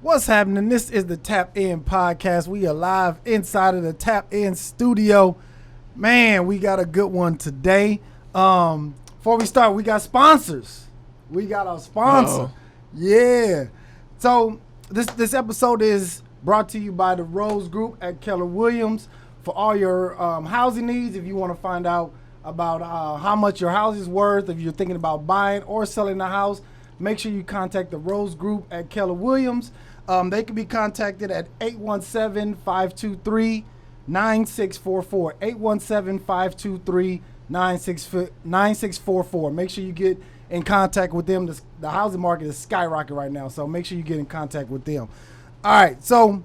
What's happening? This is the Tap In Podcast. We are live inside of the Tap In studio. Man, we got a good one today. Before we start, we got sponsors. We got our sponsor. Uh-oh. Yeah. So this episode is brought to you by the Rose Group at Keller Williams for all your housing needs. If you want to find out about how much your house is worth, if you're thinking about buying or selling a house, make sure you contact the Rose Group at Keller Williams. They can be contacted at 817-523-9644. 817-523-9644. Make sure you get in contact with them. The housing market is skyrocketing right now, so make sure you get in contact with them. All right, so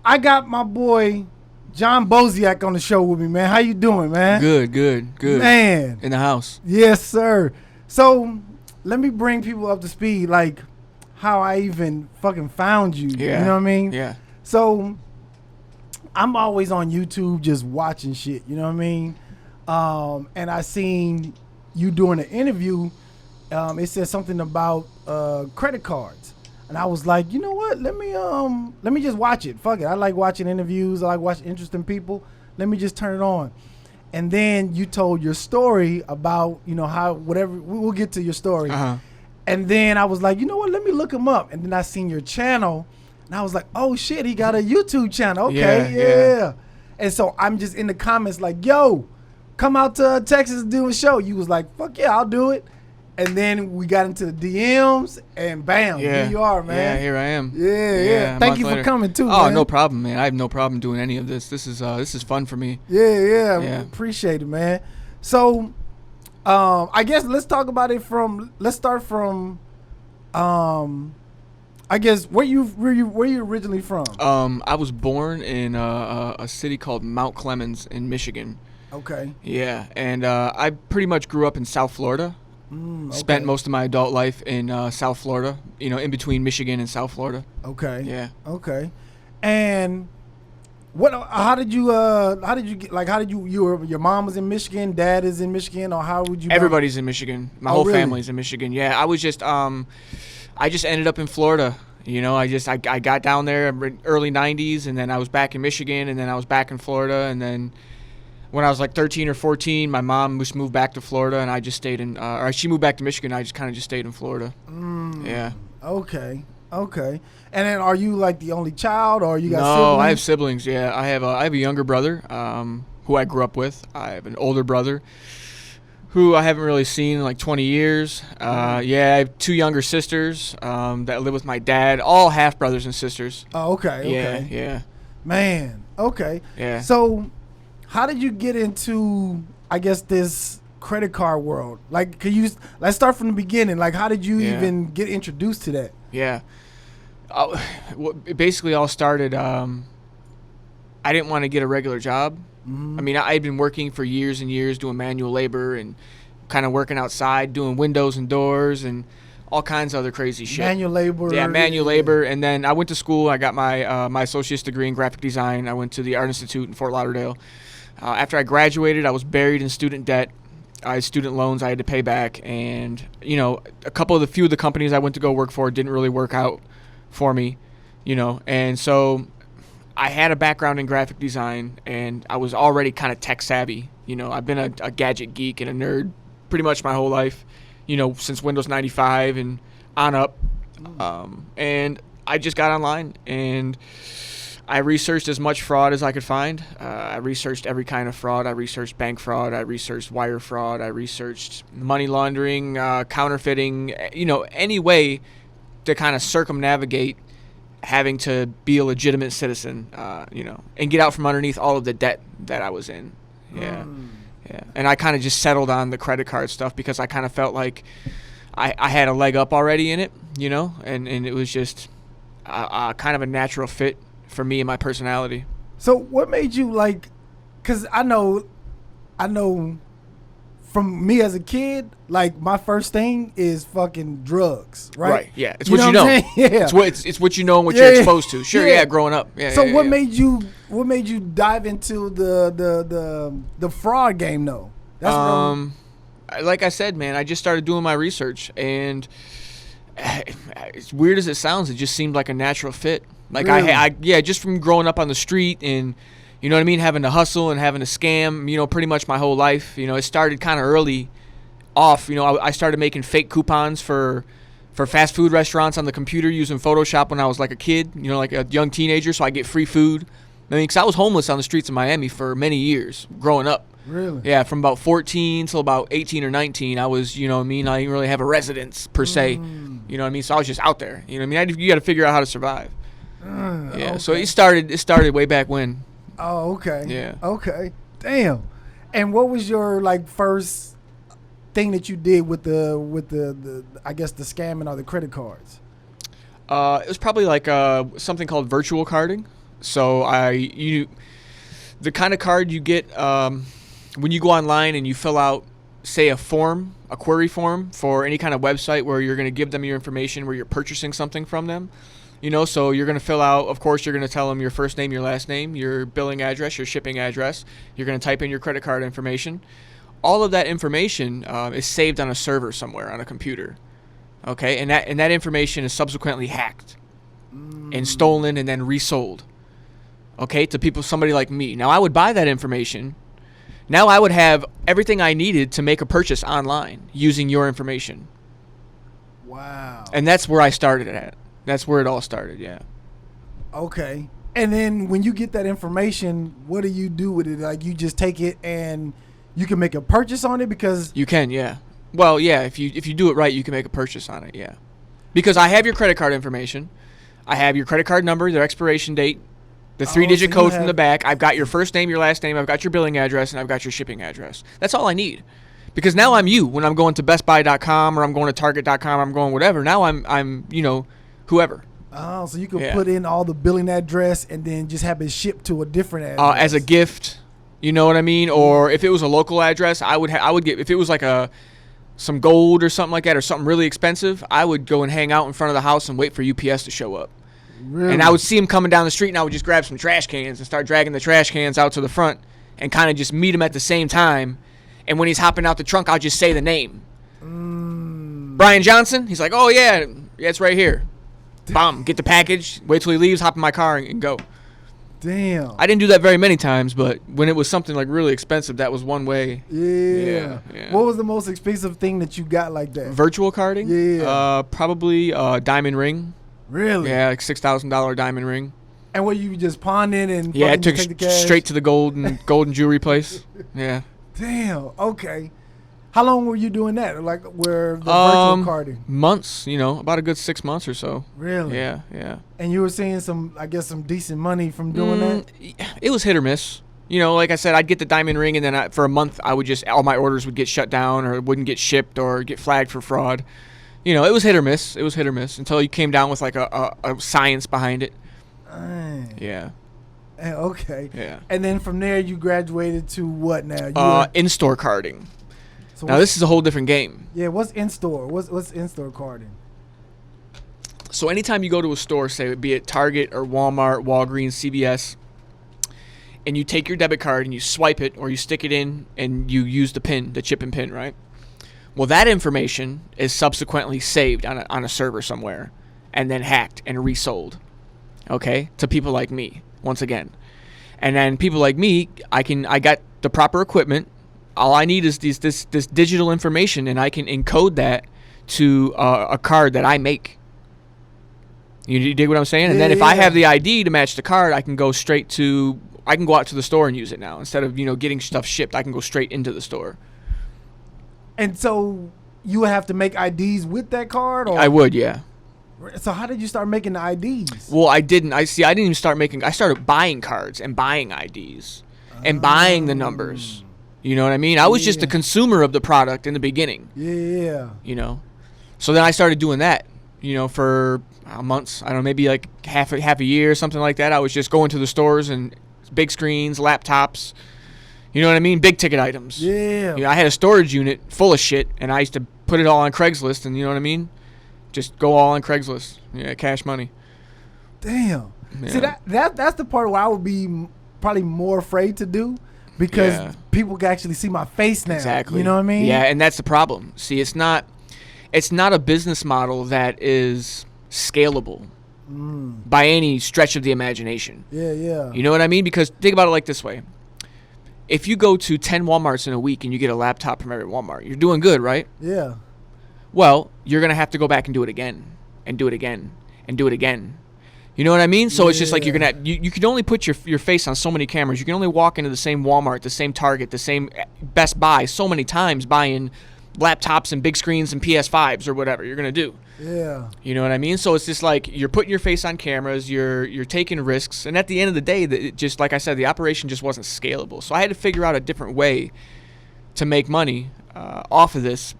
I got my boy John Boseak on the show with me, man. How you doing, man? Good. Man. In the house. Yes, sir. So let me bring people up to speed, like how I even fucking found you. Yeah. You know what I mean? Yeah. So I'm always on YouTube just watching shit, you know what I mean? And I seen you doing an interview. It said something about credit cards. And I was like, you know what? Let me just watch it. Fuck it. I like watching interviews. I like watching interesting people. Let me just turn it on. And then you told your story about, you know, how whatever, we'll get to your story. Uh-huh. And then I was like, you know what? Let me look him up. And then I seen your channel. And I was like, oh, shit, he got a YouTube channel. Okay, yeah. And so I'm just in the comments like, yo, come out to Texas and do a show. You was like, fuck yeah, I'll do it. And then we got into the DMs, and bam, here you are, man. Yeah, here I am. Yeah. Thank you for coming, too, man. Oh, no problem, man. I have no problem doing any of this. This is fun for me. Yeah. Appreciate it, man. So, I guess let's start from, I guess, where you originally from? I was born in a city called Mount Clemens in Michigan. Okay. Yeah, and I pretty much grew up in South Florida. Okay. Spent most of my adult life in South Florida, you know, in between Michigan and South Florida. Okay. Yeah. Okay. And how did you get, like, your mom was in Michigan, dad is in Michigan, or how would you? Everybody's in Michigan. My whole really? family's in Michigan. Yeah, I was just, I just ended up in Florida. You know, I got down there in early 90s, and then I was back in Michigan, and then I was back in Florida, and then when I was like 13 or 14, my mom just moved back to Florida, and I just stayed in, or she moved back to Michigan. I just kind of just stayed in Florida. Yeah. Okay. And then are you like the only child, or you got siblings? No, I have siblings. Yeah, I have a younger brother who I grew up with. I have an older brother who I haven't really seen in like 20 years. I have two younger sisters that live with my dad, all half brothers and sisters. Oh, okay. Yeah. Man, okay. Yeah. So how did you get into, I guess, this credit card world? Like, let's start from the beginning. Like, how did you even get introduced to that? Yeah. It basically all started, I didn't want to get a regular job. Mm-hmm. I mean, I'd been working for years and years doing manual labor and kind of working outside, doing windows and doors and all kinds of other crazy shit. Manual labor. Yeah, manual labor. And then I went to school. I got my associate's degree in graphic design. I went to the Art Institute in Fort Lauderdale. After I graduated, I was buried in student debt. I had student loans I had to pay back. And, you know, few of the companies I went to go work for didn't really work out for me, you know. And so I had a background in graphic design, and I was already kind of tech savvy. You know, I've been a gadget geek and a nerd pretty much my whole life, you know, since Windows 95 and on up. And I just got online, and I researched as much fraud as I could find. I researched every kind of fraud. I researched bank fraud. I researched wire fraud. I researched money laundering, counterfeiting, you know, any way to kind of circumnavigate having to be a legitimate citizen, you know, and get out from underneath all of the debt that I was in. Yeah. And I kind of just settled on the credit card stuff because I kind of felt like I had a leg up already in it, you know, and it was just kind of a natural fit for me and my personality. So what made you, like, because I know from me as a kid, like, my first thing is fucking drugs, right? Right, yeah. It's what you know. Yeah. It's what you know and what you're exposed to. Sure, yeah, growing up. Yeah. So what made you dive into the fraud game though? That's like I said, man, I just started doing my research, and as weird as it sounds, it just seemed like a natural fit. Like Really? yeah, just from growing up on the street and, you know what I mean, having to hustle and having to scam, you know, pretty much my whole life. You know, it started kind of early off. You know, I started making fake coupons for fast food restaurants on the computer using Photoshop when I was like a kid, you know, like a young teenager, so I get free food. I mean, because I was homeless on the streets of Miami for many years growing up. Really? Yeah, from about 14 till about 18 or 19, I was, you know what I mean, I didn't really have a residence per se. You know what I mean? So I was just out there. You know what I mean? You got to figure out how to survive. Yeah, Okay. so it started way back when. Oh, okay. Yeah. Okay. Damn. And what was your like first thing that you did with the I guess the scamming or the credit cards? It was probably like something called virtual carding. So the kind of card you get when you go online and you fill out, say, a query form for any kind of website where you're going to give them your information, where you're purchasing something from them. You know, so you're going to fill out, of course, you're going to tell them your first name, your last name, your billing address, your shipping address. You're going to type in your credit card information. All of that information is saved on a server somewhere on a computer. Okay, and that information is subsequently hacked and stolen and then resold. Okay, to somebody like me. Now, I would buy that information. Now I would have everything I needed to make a purchase online using your information. Wow. And that's where I started at. That's where it all started, yeah. Okay. And then when you get that information, what do you do with it? Like you just take it and you can make a purchase on it because You can, yeah. Well, yeah, if you do it right, you can make a purchase on it, yeah. Because I have your credit card information. I have your credit card number, their expiration date, the 3-digit so code you from have- the back. I've got your first name, your last name, I've got your billing address, and I've got your shipping address. That's all I need. Because now I'm you. When I'm going to bestbuy.com or I'm going to target.com, I'm going whatever. Now I'm you know, whoever. oh, so you can Yeah. put in all the billing address and then just have it shipped to a different address. As a gift, you know what I mean? Or if it was a local address, I would get, if it was like some gold or something like that or something really expensive, I would go and hang out in front of the house and wait for UPS to show up. Really? And I would see him coming down the street, and I would just grab some trash cans and start dragging the trash cans out to the front and kind of just meet him at the same time. And when he's hopping out the trunk, I'll just say the name. Brian Johnson? He's like, oh, yeah, it's right here. Bam, get the package, wait till he leaves, hop in my car, and go. Damn. I didn't do that very many times, but when it was something like really expensive, that was one way. Yeah. Yeah. What was the most expensive thing that you got like that? Virtual carding? Yeah. Probably diamond ring. Really? Yeah, like $6,000 diamond ring. And what you just pawned in and Yeah, I fucking took just take the it cash? straight to the golden jewelry place. Yeah. Damn. Okay. How long were you doing that? Like where the virtual carding? Months, you know, about a good 6 months or so. Really? Yeah, yeah. And you were seeing some decent money from doing that? It was hit or miss. You know, like I said, I'd get the diamond ring, and then for a month, all my orders would get shut down or wouldn't get shipped or get flagged for fraud. You know, it was hit or miss. It was hit or miss until you came down with like a science behind it. Dang. Yeah. Okay. Yeah. And then from there, you graduated to what now? You were- In-store carding. so Now, what's- this is a whole different game. Yeah, what's in store? What's in store carding? So anytime you go to a store, say be it Target or Walmart, Walgreens, CVS, and you take your debit card and you swipe it or you stick it in and you use the PIN, the chip and PIN, right? Well, that information is subsequently saved on a server somewhere and then hacked and resold, okay, to people like me, once again. And then people like me, I got the proper equipment. All I need is this digital information, and I can encode that to a card that I make. You dig what I'm saying? And then if I have the ID to match the card, I can go out to the store and use it now. Instead of, getting stuff shipped, I can go straight into the store. And so you would have to make IDs with that card? Or? I would, yeah. So how did you start making the IDs? Well, I didn't. I didn't even start making. I started buying cards and buying IDs and buying the numbers. You know what I mean? I was just the consumer of the product in the beginning. Yeah. So then I started doing that. For months. I don't know, maybe like half a year, something like that. I was just going to the stores and big screens, laptops. You know what I mean? Big ticket items. Yeah. I had a storage unit full of shit, and I used to put it all on Craigslist, and you know what I mean? Just go all on Craigslist. Yeah, cash money. Damn. Yeah. See, that's the part where I would be probably more afraid to do because people can actually see my face now. Exactly. You know what I mean? Yeah, and that's the problem. See, it's not it's not a business model that is scalable by any stretch of the imagination. Yeah. You know what I mean? Because think about it like this way. If you go to 10 Walmarts in a week and you get a laptop from every Walmart, you're doing good, right? Yeah. Well, you're going to have to go back and do it again and do it again and do it again. You know what I mean? So it's just like you're going to you can only put your face on so many cameras. You can only walk into the same Walmart, the same Target, the same Best Buy so many times buying laptops and big screens and PS5s or whatever you're going to do. Yeah. You know what I mean? So it's just like you're putting your face on cameras, you're taking risks, and at the end of the day, it just like I said, the operation just wasn't scalable. So I had to figure out a different way to make money off of this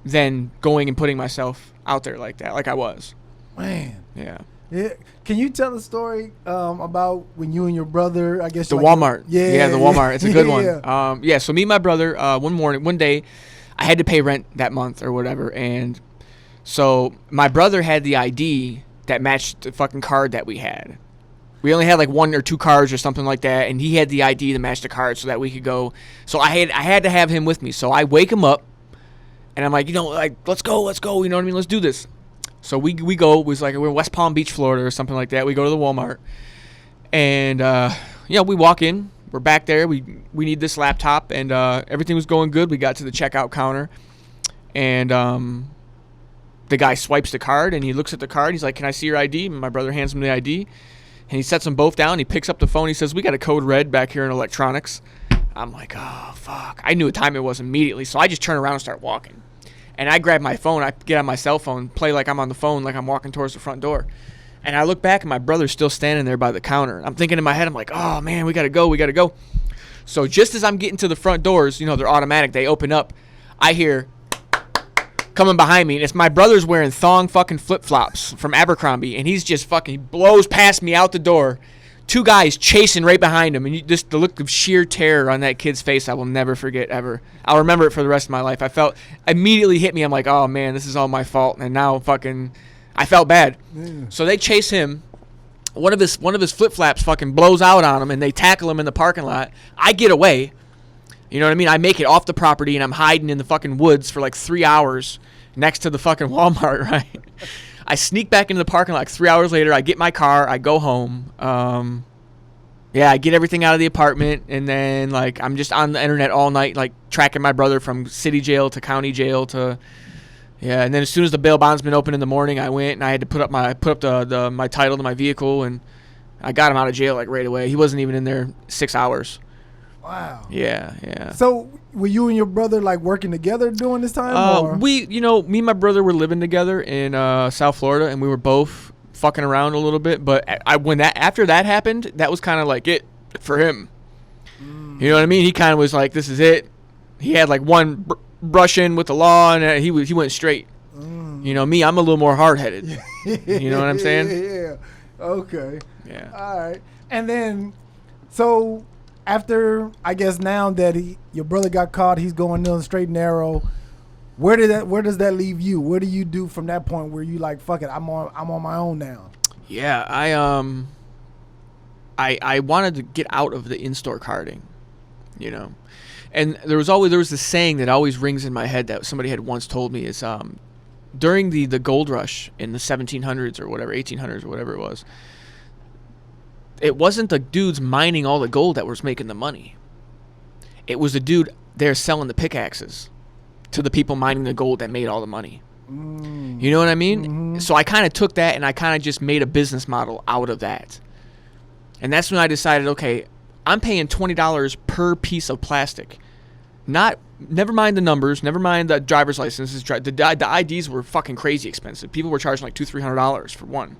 than going and putting myself out there like that, like I was. Man. Yeah. Yeah. Can you tell a story about when you and your brother, I guess, the Walmart. Yeah, the Walmart. It's a good one. So me and my brother, one day, I had to pay rent that month or whatever, and so my brother had the ID that matched the fucking card that we had. We only had like 1 or 2 cards or something like that, and he had the ID to match the card so that we could go. So I had to have him with me. So I wake him up, and I'm like, let's go. You know what I mean? Let's do this. So we go. It was like we're in West Palm Beach, Florida, or something like that. We go to the Walmart, and we walk in. We're back there. We need this laptop, and everything was going good. We got to the checkout counter, and the guy swipes the card, and he looks at the card. He's like, "Can I see your ID?" And my brother hands him the ID, and he sets them both down. He picks up the phone. He says, "We got a code red back here in electronics." I'm like, "Oh fuck!" I knew what time it was immediately, so I just turn around and start walking. And I grab my phone. I get on my cell phone, play like I'm on the phone, like I'm walking towards the front door. And I look back, and my brother's still standing there by the counter. I'm thinking in my head, I'm like, "Oh man, we gotta go." So just as I'm getting to the front doors, they're automatic. They open up. I hear coming behind me, and it's my brother's wearing thong fucking flip-flops from Abercrombie, and he's just fucking blows past me out the door. 2 guys chasing right behind him, and the look of sheer terror on that kid's face I will never forget ever. I'll remember it for the rest of my life. Immediately hit me. I'm like, oh man, this is all my fault, and now fucking I felt bad. Yeah. So they chase him. One of his flip-flops fucking blows out on him, and they tackle him in the parking lot. I get away. You know what I mean? I make it off the property, and I'm hiding in the fucking woods for like 3 hours next to the fucking Walmart, right? I sneak back into the parking lot like 3 hours later. I get my car. I go home. I get everything out of the apartment, and then like I'm just on the internet all night, like tracking my brother from city jail to county jail to, and then as soon as the bail bondsman opened in the morning, I went and I had to put up my title to my vehicle, and I got him out of jail like right away. He wasn't even in there 6 hours. Wow. Yeah. So were you and your brother like working together during this time? Me and my brother were living together in South Florida, and we were both fucking around a little bit. But after that happened, that was kind of like it for him. You know what I mean? He kind of was like, this is it. He had like one brush in with the law, and he went straight. Me, I'm a little more hard-headed. You know what I'm saying? Yeah. Okay. Yeah. All right. And then, so after, I guess now that your brother got caught, he's going on the straight and narrow. Where does that leave you? What do you do from that point where you like, fuck it, I'm on my own now? Yeah, I wanted to get out of the in-store carding, and there was this saying that always rings in my head that somebody had once told me is during the gold rush in the 1700s or whatever, 1800s or whatever it was. It wasn't the dudes mining all the gold that was making the money. It was the dude there selling the pickaxes to the people mining the gold that made all the money. You know what I mean? Mm-hmm. So I kind of took that and I kind of just made a business model out of that. And that's when I decided, okay, I'm paying $20 per piece of plastic. Never mind the numbers, never mind the driver's licenses. The IDs were fucking crazy expensive. People were charging like $200-$300 for one.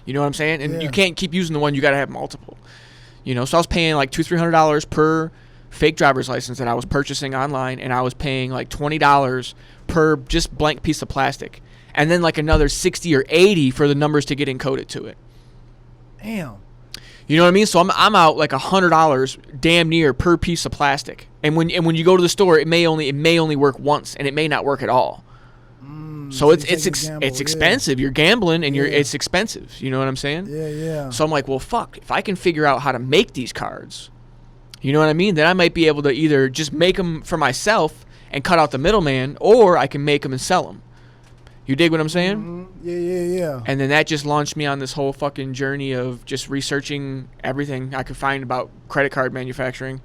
You know what I'm saying? And you can't keep using the one. You got to have multiple. So I was paying like $200-$300 per fake driver's license that I was purchasing online, and I was paying like $20 per just blank piece of plastic, and then like another $60 or $80 for the numbers to get encoded to it. Damn. You know what I mean? So I'm out like $100 damn near per piece of plastic. And when you go to the store, it may only work once, and it may not work at all. So it's expensive. You're gambling, and it's expensive. You know what I'm saying? Yeah. So I'm like, well, fuck. If I can figure out how to make these cards, you know what I mean? Then I might be able to either just make them for myself and cut out the middleman, or I can make them and sell them. You dig what I'm saying? Yeah. And then that just launched me on this whole fucking journey of just researching everything I could find about credit card manufacturing,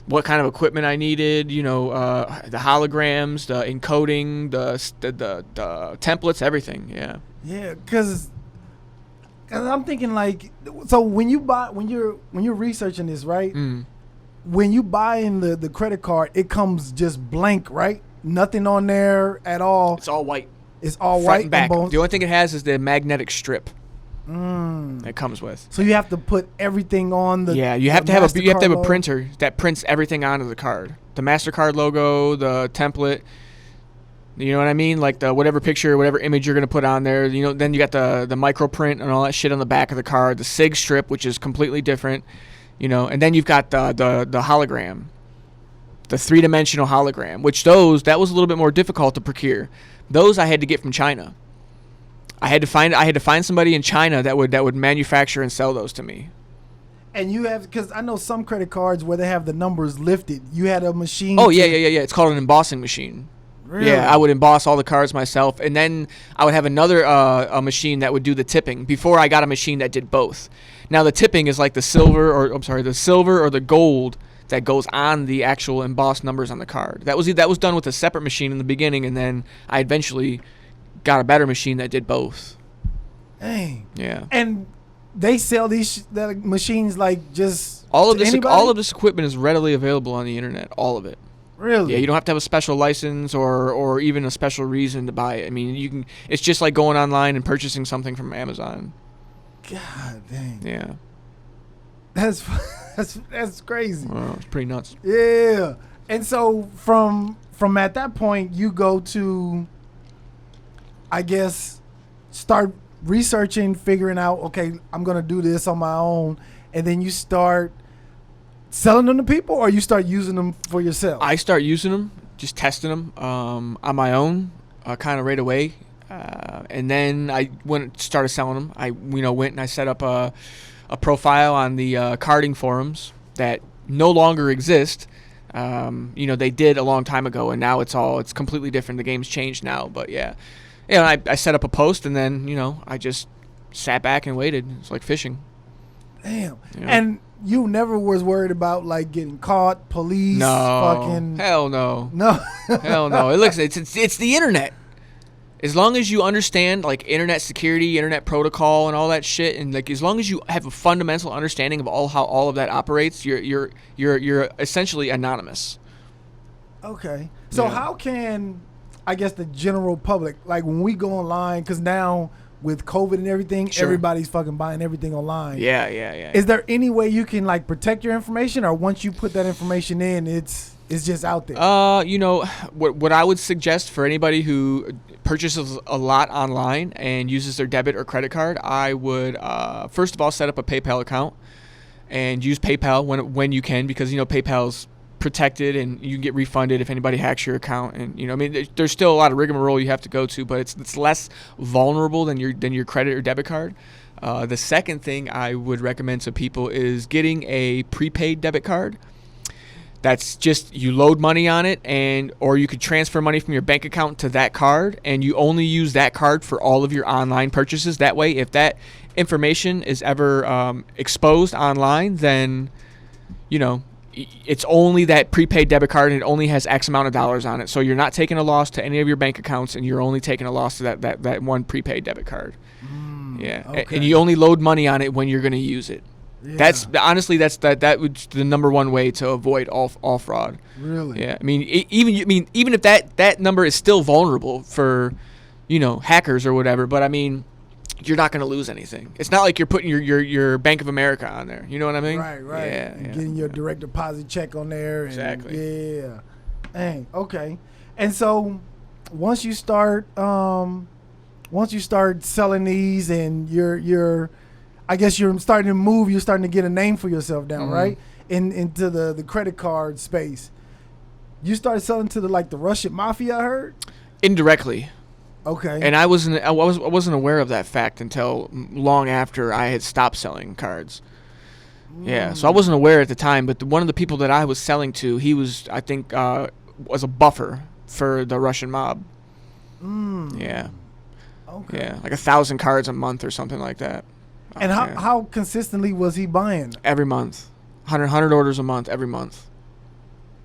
what kind of equipment I needed, the holograms, the encoding, the templates, everything. Yeah. Yeah, because I'm thinking like, so when you're researching this, right? When you buy in the credit card, it comes just blank, right? Nothing on there at all. It's all white. It's all front white and back. And the only thing it has is the magnetic strip that comes with. So you have to put everything on the. Yeah, you have to have a printer that prints everything onto the card. The MasterCard logo, the template. You know what I mean? Like the whatever picture, whatever image you're gonna put on there. Then you got the micro print and all that shit on the back of the card. The SIG strip, which is completely different. And then you've got the hologram, the 3-dimensional hologram, which that was a little bit more difficult to procure. Those I had to get from China. I had to find somebody in China that would manufacture and sell those to me. And you have, because I know some credit cards where they have the numbers lifted. You had a machine. Oh yeah. It's called an embossing machine. Really? Yeah, I would emboss all the cards myself, and then I would have another a machine that would do the tipping. Before I got a machine that did both. Now the tipping is like the silver or the gold that goes on the actual embossed numbers on the card. That was done with a separate machine in the beginning, and then I eventually got a better machine that did both. Dang. Yeah. And they sell these machines like just all of this. anybody? All of this equipment is readily available on the internet. All of it. Really? Yeah, you don't have to have a special license or even a special reason to buy it. I mean, you can. It's just like going online and purchasing something from Amazon. God dang. Yeah. That's crazy. Wow, it's pretty nuts. Yeah. And so from at that point, you go to, I guess, start researching, figuring out, okay, I'm going to do this on my own. And then you start selling them to people, or you start using them for yourself? I start using them, just testing them on my own, kind of right away. And then I started selling them. I went and I set up a profile on the carding forums that no longer exist. They did a long time ago, and now it's completely different. The game's changed now, but yeah. I set up a post, and then I just sat back and waited. It's like fishing. Damn. And you never was worried about like getting caught, police? No. Fucking hell no. No. Hell no. It's the internet. As long as you understand like internet security, internet protocol, and all that shit, and like as long as you have a fundamental understanding of how all of that operates, you're essentially anonymous. Okay. So how can, I guess, the general public, like when we go online, because now with COVID and everything, everybody's fucking buying everything online. Yeah. Is there any way you can like protect your information, or once you put that information in, it's just out there? What I would suggest for anybody who purchases a lot online and uses their debit or credit card, I would first of all set up a PayPal account and use PayPal when you can, because PayPal's protected and you can get refunded if anybody hacks your account. And there's still a lot of rigmarole you have to go to, but it's less vulnerable than your credit or debit card. The second thing I would recommend to people is getting a prepaid debit card. That's just, you load money on it, or you could transfer money from your bank account to that card, and you only use that card for all of your online purchases. That way, if that information is ever exposed online, then it's only that prepaid debit card, and it only has X amount of dollars on it. So you're not taking a loss to any of your bank accounts, and you're only taking a loss to that one prepaid debit card. Okay. And you only load money on it when you're going to use it. Yeah. That's would the number one way to avoid all fraud. Really? Yeah. Even if that number is still vulnerable for hackers or whatever, but you're not going to lose anything. It's not like you're putting your Bank of America on there. You know what I mean? Right. Yeah. Getting your direct deposit check on there. And exactly. Yeah. Dang. Okay. And so once you start selling these, and you're I guess you're starting to move, you're starting to get a name for yourself now, right? Into the credit card space. You started selling to the Russian mafia, I heard? Indirectly. Okay. And I wasn't aware of that fact until long after I had stopped selling cards. Yeah, so I wasn't aware at the time, but one of the people that I was selling to, he was, I think, was a buffer for the Russian mob. Yeah. Okay. Yeah, like 1,000 cards a month or something like that. And how consistently was he buying? Every month. 100 orders a month, every month.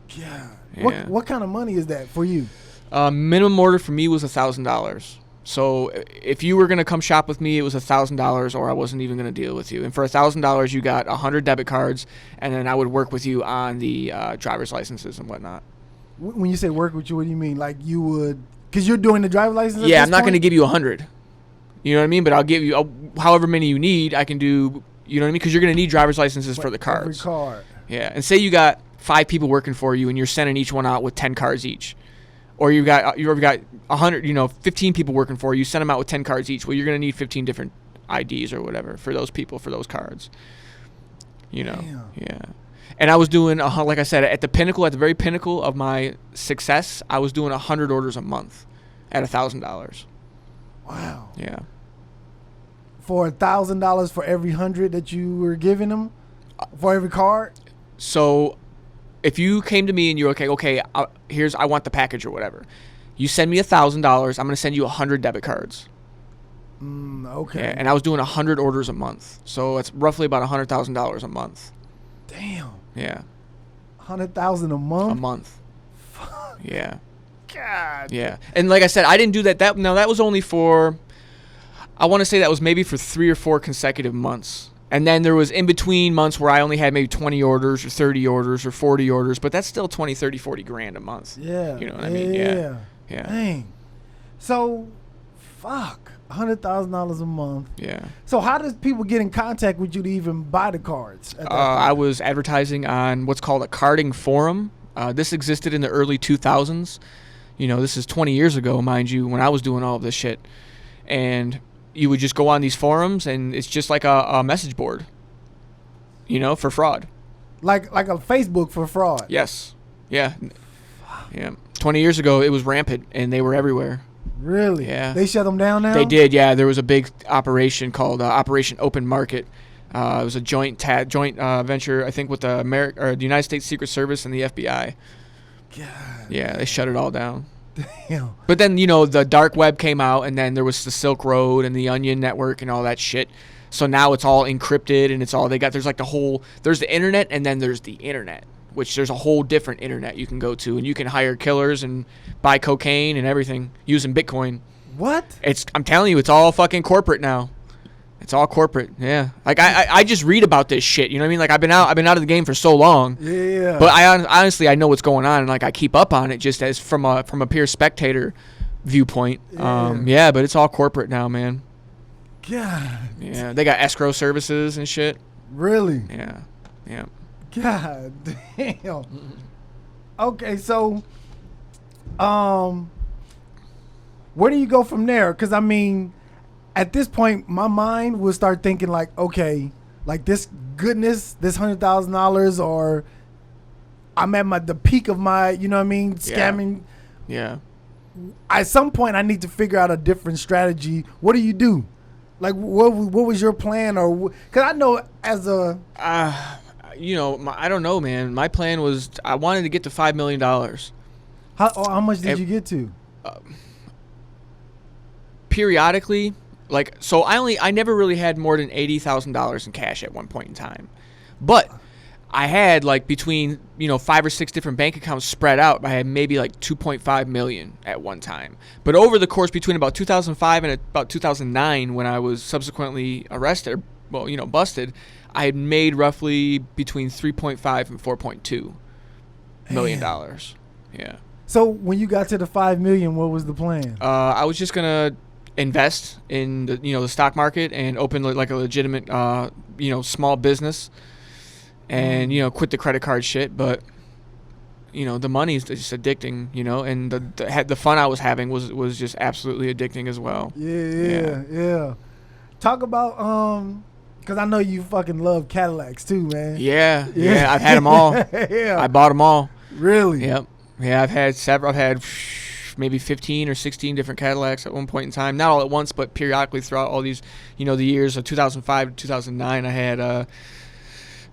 Yeah. Yeah. What kind of money is that for you? Minimum order for me was $1,000. So if you were going to come shop with me, it was $1,000 or I wasn't even going to deal with you. And for $1,000, you got 100 debit cards, and then I would work with you on the driver's licenses and whatnot. When you say work with you, what do you mean? Like you would, because you're doing the driver's license? Yeah, I'm not going to give you 100. You know what I mean? But I'll give you however many you need. I can do, you know what I mean? Because you're going to need driver's licenses for the cards. Every card. Yeah, and say you got 5 people working for you, and you're sending each one out with 10 cards each. Or you've got 100, 15 people working for you. Send them out with 10 cards each. Well, you're gonna need 15 different IDs or whatever for those people for those cards. Damn. Yeah. And I was doing like I said, at the very pinnacle of my success, I was doing 100 orders a month at $1,000. Wow. Yeah. For $1,000 for every 100 that you were giving them, for every card. So, if you came to me and you're okay, I want the package or whatever. You send me $1,000. I'm gonna send you 100 debit cards. Okay. Yeah, and I was doing 100 orders a month, so it's roughly about $100,000 a month. Damn. Yeah. 100,000 a month. A month. Fuck. Yeah. God. Yeah. And like I said, I didn't do that. That was only for. I want to say that was maybe for 3 or 4 consecutive months. And then there was in between months where I only had maybe 20 orders or 30 orders or 40 orders, but that's still 20, 30, 40 grand a month. Yeah. You know what I mean? Yeah. Dang. So, fuck. $100,000 a month. Yeah. So how does people get in contact with you to even buy the cards? At that point? I was advertising on what's called a carding forum. This existed in the early 2000s. This is 20 years ago, mind you, when I was doing all of this shit. And you would just go on these forums, and it's just like a message board, for fraud. Like a Facebook for fraud. Yes. Yeah. Yeah. 20 years ago, it was rampant, and they were everywhere. Really? Yeah. They shut them down now? They did, yeah. There was a big operation called Operation Open Market. It was a joint venture, I think, with the United States Secret Service and the FBI. God. Yeah, they shut it all down. Damn. But then, the dark web came out, and then there was the Silk Road and the Onion Network and all that shit. So now it's all encrypted, and it's all they got. There's like there's the internet, and then there's the internet, which there's a whole different internet you can go to, and you can hire killers and buy cocaine and everything using Bitcoin. What? I'm telling you, it's all fucking corporate now. It's all corporate. Yeah. Like I just read about this shit. You know what I mean? Like I've been out of the game for so long. Yeah. But honestly I know what's going on, and like I keep up on it just as from a pure spectator viewpoint. Yeah. But it's all corporate now, man. God. Yeah. They got escrow services and shit. Really? Yeah. Yeah. God damn. Okay, so where do you go from there? Because I mean, at this point, my mind will start thinking like, okay, like this $100,000, or I'm at the peak of my, you know what I mean, scamming. Yeah. At some point, I need to figure out a different strategy. What do you do? Like, what was your plan? Or because I know as a I don't know, man. My plan was I wanted to get to $5 million. How much did you get to? Periodically, like, so I never really had more than $80,000 in cash at one point in time, but I had like between 5 or 6 different bank accounts spread out. I had maybe like 2.5 million at one time. But over the course between about 2005 and about 2009, when I was subsequently arrested, busted, I had made roughly between 3.5 and 4.2 million dollars. Yeah. So when you got to the 5 million, what was the plan? I was just gonna invest in the stock market and open like a legitimate small business, and quit the credit card shit. But the money is just addicting, and the fun I was having was just absolutely addicting as well. Yeah. Talk about because I know you fucking love Cadillacs too, man. Yeah. I've had them all. Yeah. I bought them all. Really? Yep. Yeah, I've had several. I've had maybe 15 or 16 different Cadillacs at one point in time. Not all at once, but periodically throughout all these, the years of 2005 to 2009. I had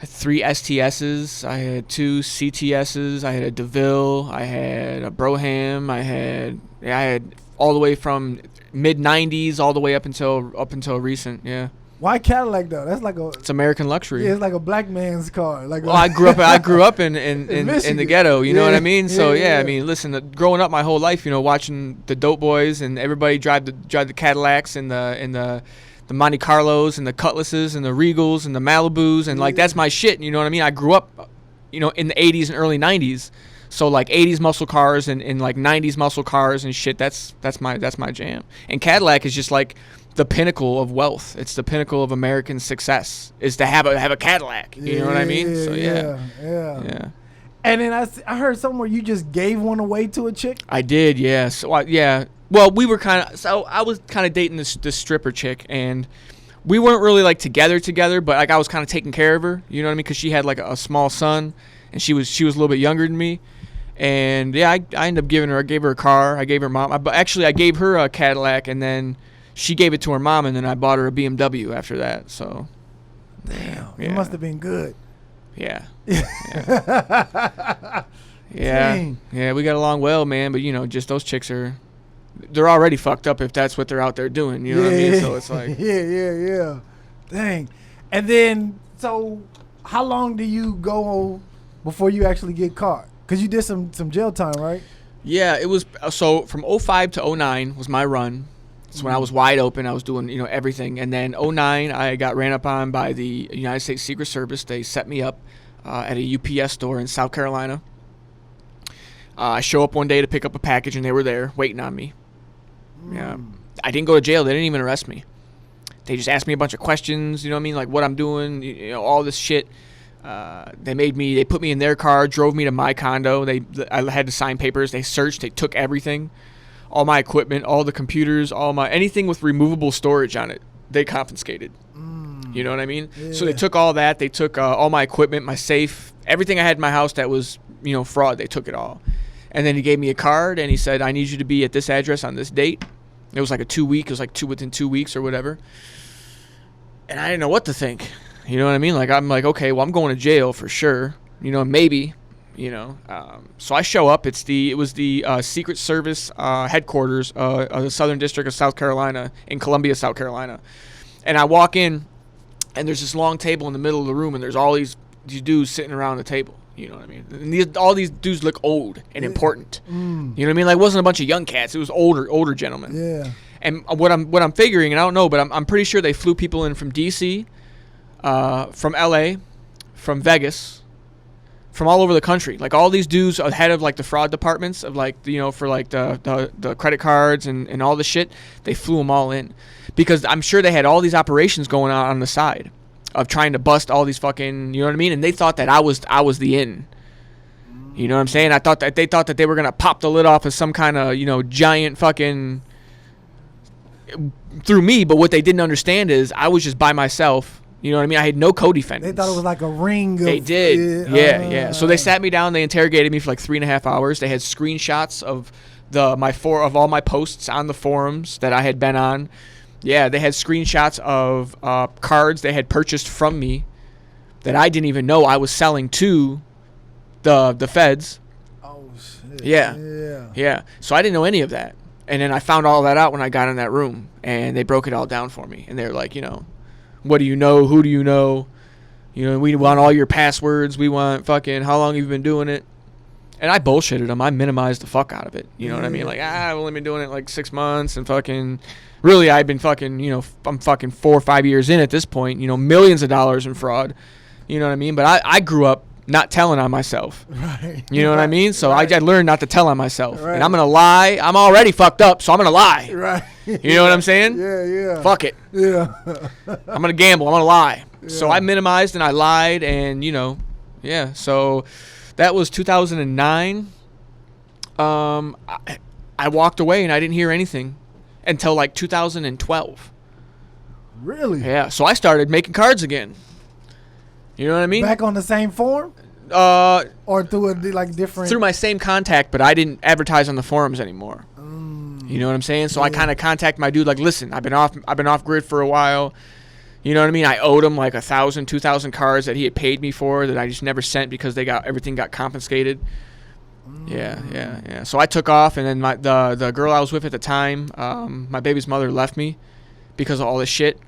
had 3 STSs. I had 2 CTSs. I had a DeVille. I had a Brougham. I had all the way from mid '90s all the way up until recent. Yeah. Why Cadillac though? That's like it's American luxury. Yeah, it's like a black man's car. Like I grew up in the ghetto. You know what I mean? So yeah, I mean, listen, growing up my whole life, watching the Dope Boys and everybody drive the Cadillacs and the Monte Carlos and the Cutlasses and the Regals and the Malibus and like that's my shit. You know what I mean? I grew up, in the '80s and early '90s. So like '80s muscle cars and like '90s muscle cars and shit. That's my jam. And Cadillac is just like the pinnacle of wealth. It's the pinnacle of American success is to have a Cadillac. You know what I mean? So yeah. And then I heard somewhere you just gave one away to a chick. I did, yeah. So yeah. Well, we were I was kind of dating this stripper chick, and we weren't really like together, but like I was kind of taking care of her. You know what I mean? Because she had like a small son, and she was a little bit younger than me. And yeah, I ended up I gave her a car. I gave her mom. I gave her a Cadillac, and then she gave it to her mom, and then I bought her a BMW after that. So, damn, yeah. It must have been good. Yeah. Yeah, we got along well, man. But just those chicks they're already fucked up if that's what they're out there doing. You know what I mean? So it's like yeah. Dang. And then so, how long do you go before you actually get caught? Because you did some jail time, right? Yeah, it was so from 05 to 09 was my run. So when I was wide open, I was doing, everything. And then 09, I got ran up on by the United States Secret Service. They set me up at a UPS store in South Carolina. I show up one day to pick up a package, and they were there waiting on me. Yeah, I didn't go to jail. They didn't even arrest me. They just asked me a bunch of questions, like what I'm doing, all this shit. They put me in their car, drove me to my condo. I had to sign papers. They searched. They took everything. All my equipment, all the computers, anything with removable storage on it, they confiscated. You know what I mean? Yeah. So they took all that. They took all my equipment, my safe, everything I had in my house that was, fraud. They took it all. And then he gave me a card, and he said, I need you to be at this address on this date. It was like a 2-week. It was like within 2 weeks or whatever. And I didn't know what to think. You know what I mean? Like, I'm like, okay, well, I'm going to jail for sure. Maybe. So I show up. It was the Secret Service headquarters of the Southern District of South Carolina in Columbia, South Carolina. And I walk in, and there's this long table in the middle of the room, and there's all these dudes sitting around the table. You know what I mean? And all these dudes look old and important. You know what I mean? Like, it wasn't a bunch of young cats. It was older gentlemen. Yeah. And what I'm figuring, and I don't know, but I'm pretty sure they flew people in from D.C., from L.A., from Vegas, from all over the country. Like, all these dudes are head of like the fraud departments of like, for like the credit cards and all the shit. They flew them all in because I'm sure they had all these operations going on the side of trying to bust all these fucking, you know what I mean? And they thought that I was the in. You know what I'm saying? They thought that they were going to pop the lid off of some kind of, giant fucking through me, but what they didn't understand is I was just by myself. You know what I mean? I had no co-defendants. They thought it was like a ring. They did. Yeah. So they sat me down. They interrogated me for like 3.5 hours. They had screenshots of all my posts on the forums that I had been on. Yeah, they had screenshots of cards they had purchased from me that I didn't even know I was selling to the feds. Oh, shit. Yeah. So I didn't know any of that. And then I found all that out when I got in that room. And they broke it all down for me. And they were like, what do you know? Who do you know? We want all your passwords. We want fucking how long you've been doing it. And I bullshitted them. I minimized the fuck out of it. You know what I mean? Like, I've only been doing it like 6 months and fucking... Really, I've been fucking, I'm fucking 4 or 5 years in at this point. Millions of dollars in fraud. You know what I mean? But I grew up not telling on myself. Right. You know what I mean? So I learned not to tell on myself. Right. And I'm going to lie. I'm already fucked up, so I'm going to lie. Right. You know what I'm saying? Yeah. Fuck it. Yeah. I'm going to gamble. I'm going to lie. Yeah. So I minimized and I lied and, yeah. So that was 2009. I walked away and I didn't hear anything until like 2012. Really? Yeah. So I started making cards again. You know what I mean? Back on the same form? Or through a different... Through my same contact, but I didn't advertise on the forums anymore. You know what I'm saying? So I kind of contact my dude like, listen, I've been off grid for a while. You know what I mean? I owed him like 1,000, 2,000 cards that he had paid me for that I just never sent because everything got confiscated. Yeah. So I took off, and then the girl I was with at the time, my baby's mother left me because of all this shit.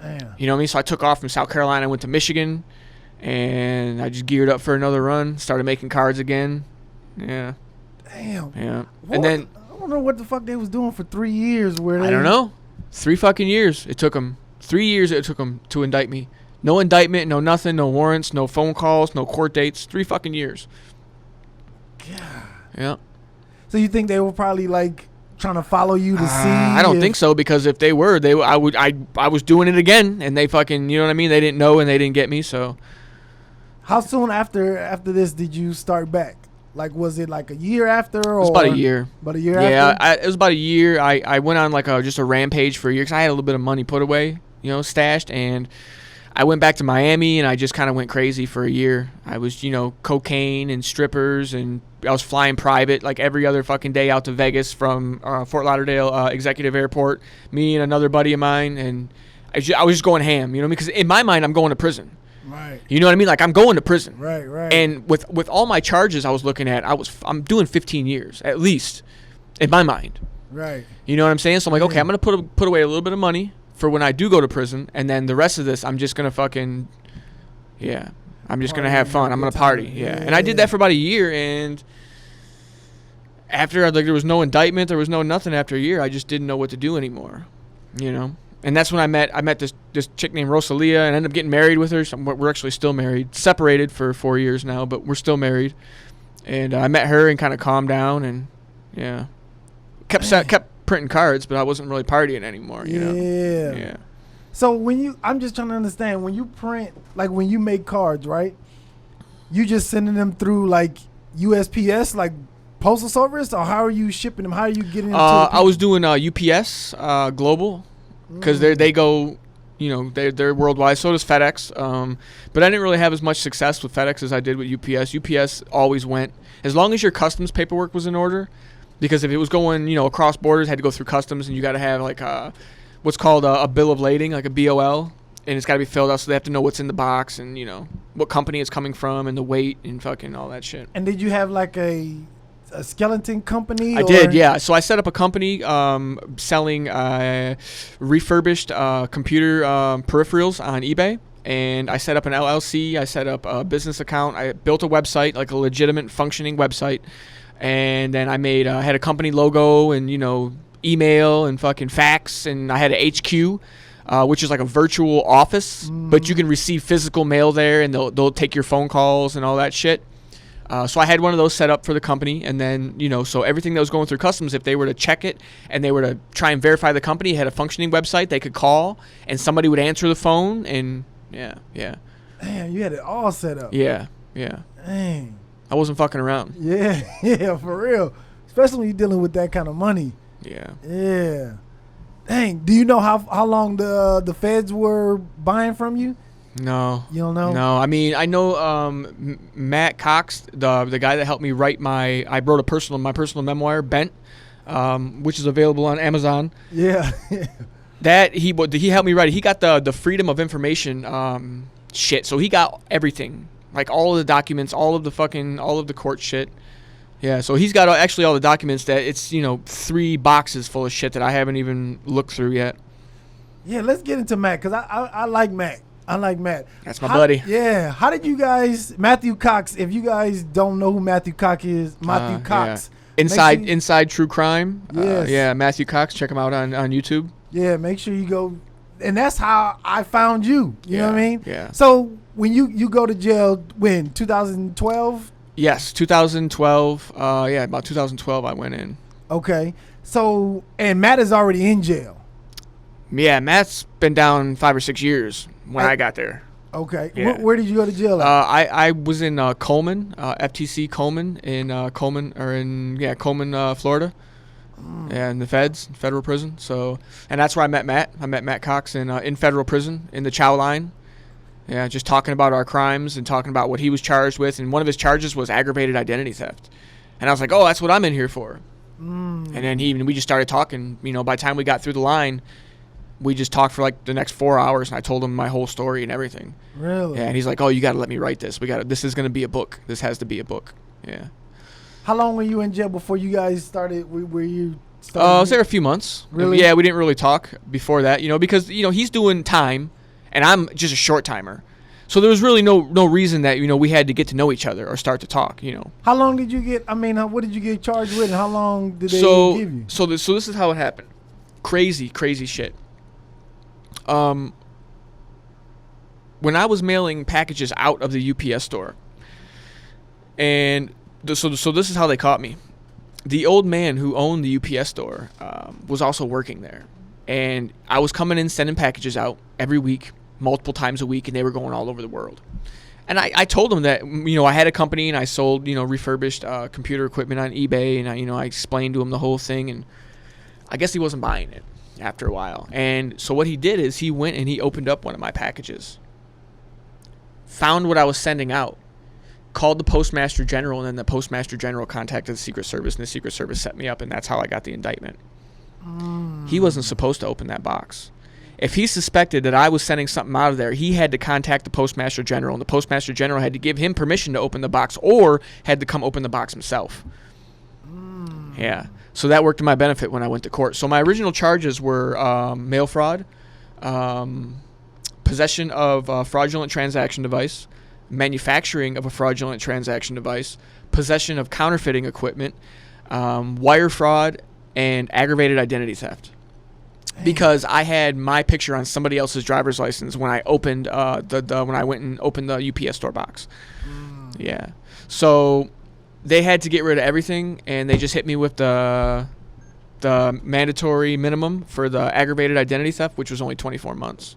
Damn. You know what I mean? So I took off from South Carolina, went to Michigan, and I just geared up for another run. Started making cards again. Yeah. Damn. Yeah. What? And then I don't know what the fuck they was doing for 3 years. I don't know. 3 fucking years it took them. 3 years it took them to indict me. No indictment, no nothing, no warrants, no phone calls, no court dates. 3 fucking years. God. Yeah. So you think they were probably like trying to follow you to see? I don't think so, because if they were, I was doing it again, and they fucking, you know what I mean? They didn't know, and they didn't get me. So how soon after this did you start back? Like, was it like a year after? Or it was about a year. About a year after? Yeah, it was about a year. I went on like just a rampage for a year because I had a little bit of money put away, stashed, and I went back to Miami, and I just kind of went crazy for a year. I was, cocaine and strippers, and I was flying private like every other fucking day out to Vegas from Fort Lauderdale Executive Airport, me and another buddy of mine, and I was just going ham, because in my mind I'm going to prison. Right. You know what I mean? Like, I'm going to prison. Right. And with all my charges I was looking at, I'm doing 15 years at least in my mind. Right. You know what I'm saying? So I'm like, okay, I'm going to put away a little bit of money for when I do go to prison, and then the rest of this I'm just going to fucking I'm just going to have fun. I'm going to party. Yeah. And I did that for about a year, and after there was no indictment, there was no nothing after a year, I just didn't know what to do anymore. And that's when I met this chick named Rosalia, and ended up getting married with her. So we're actually still married, separated for 4 years now, but we're still married. And I met her and kind of calmed down, and kept printing cards, but I wasn't really partying anymore. Yeah. So I'm just trying to understand, when you print, like when you make cards, right? You just sending them through like USPS, like postal service, or how are you shipping them? How are you getting them? I was doing UPS Global. Because they go, they're worldwide. So does FedEx. But I didn't really have as much success with FedEx as I did with UPS. UPS always went, as long as your customs paperwork was in order. Because if it was going, across borders, had to go through customs, and you got to have like what's called a bill of lading, like a BOL, and it's got to be filled out, so they have to know what's in the box and what company it's coming from and the weight and fucking all that shit. And did you have like a skeleton company? I did, yeah. So I set up a company selling refurbished computer peripherals on eBay, and I set up an LLC. I set up a business account. I built a website, like a legitimate functioning website, and then I had a company logo and email and fucking fax, and I had an HQ. Which is like a virtual office, but you can receive physical mail there, and they'll take your phone calls and all that shit. So I had one of those set up for the company, and then, so everything that was going through customs, if they were to check it and they were to try and verify the company, it had a functioning website, they could call, and somebody would answer the phone, and yeah. Damn, you had it all set up. Yeah. Dang. I wasn't fucking around. Yeah, for real. Especially when you're dealing with that kind of money. Yeah. Dang, do you know how long the feds were buying from you? No. You don't know? No, I mean, I know Matt Cox, the guy that helped me write I wrote my personal memoir, Bent, which is available on Amazon. Yeah. That he helped me write it. He got the Freedom of Information shit, so he got everything, like all of the documents, all of the court shit. Yeah, so he's got actually all the documents that it's 3 boxes full of shit that I haven't even looked through yet. Yeah, let's get into Matt, because I like Matt. That's my buddy. Yeah. How did you guys, Matthew Cox, if you guys don't know who Matthew Cox is, Matthew Cox. Yeah. Inside True Crime. Yes. Matthew Cox. Check him out on YouTube. Yeah, make sure you go. And that's how I found you. You know what I mean? Yeah. So when you go to jail, when, 2012? Yes, 2012. About 2012 I went in. Okay. So, and Matt is already in jail. Yeah, Matt's been down 5 or 6 years when I got there. Okay. Yeah. Where did you go to jail at? I was in Coleman, FTC Coleman in Coleman, Florida. Yeah, in the federal prison. So, and that's where I met Matt. I met Matt Cox in federal prison in the Chow line. Yeah, just talking about our crimes and talking about what he was charged with, and one of his charges was aggravated identity theft. And I was like, oh, that's what I'm in here for. And then we just started talking. By the time we got through the line, We just talked for like the next 4 hours, and I told him my whole story and everything. Really? Yeah, and he's like, "Oh, you got to let me write this. This is going to be a book. This has to be a book." Yeah. How long were you in jail before you guys started? Were you? I was there a few months. Really? Yeah, we didn't really talk before that, because he's doing time, and I'm just a short timer. So there was really no reason that we had to get to know each other or start to talk. How long did you get? I mean, what did you get charged with, and how long did they give you? So this is how it happened. Crazy shit. When I was mailing packages out of the UPS store, and so this is how they caught me. The old man who owned the UPS store was also working there, and I was coming in sending packages out every week, multiple times a week, and they were going all over the world. And I told him that I had a company and I sold refurbished computer equipment on eBay, and I explained to him the whole thing, and I guess he wasn't buying it after a while. And so what he did is he went and he opened up one of my packages, found what I was sending out, called the Postmaster General, and then the Postmaster General contacted the Secret Service, and the Secret Service set me up, and that's how I got the indictment. He wasn't supposed to open that box. If he suspected that I was sending something out of there, he had to contact the Postmaster General, and the Postmaster General had to give him permission to open the box, or had to come open the box himself. Yeah. So that worked to my benefit when I went to court. So my original charges were mail fraud, possession of a fraudulent transaction device, manufacturing of a fraudulent transaction device, possession of counterfeiting equipment, wire fraud, and aggravated identity theft. Because I had my picture on somebody else's driver's license when I opened when I went and opened the UPS store box. Yeah. So they had to get rid of everything, and they just hit me with the mandatory minimum for the aggravated identity theft, which was only 24 months.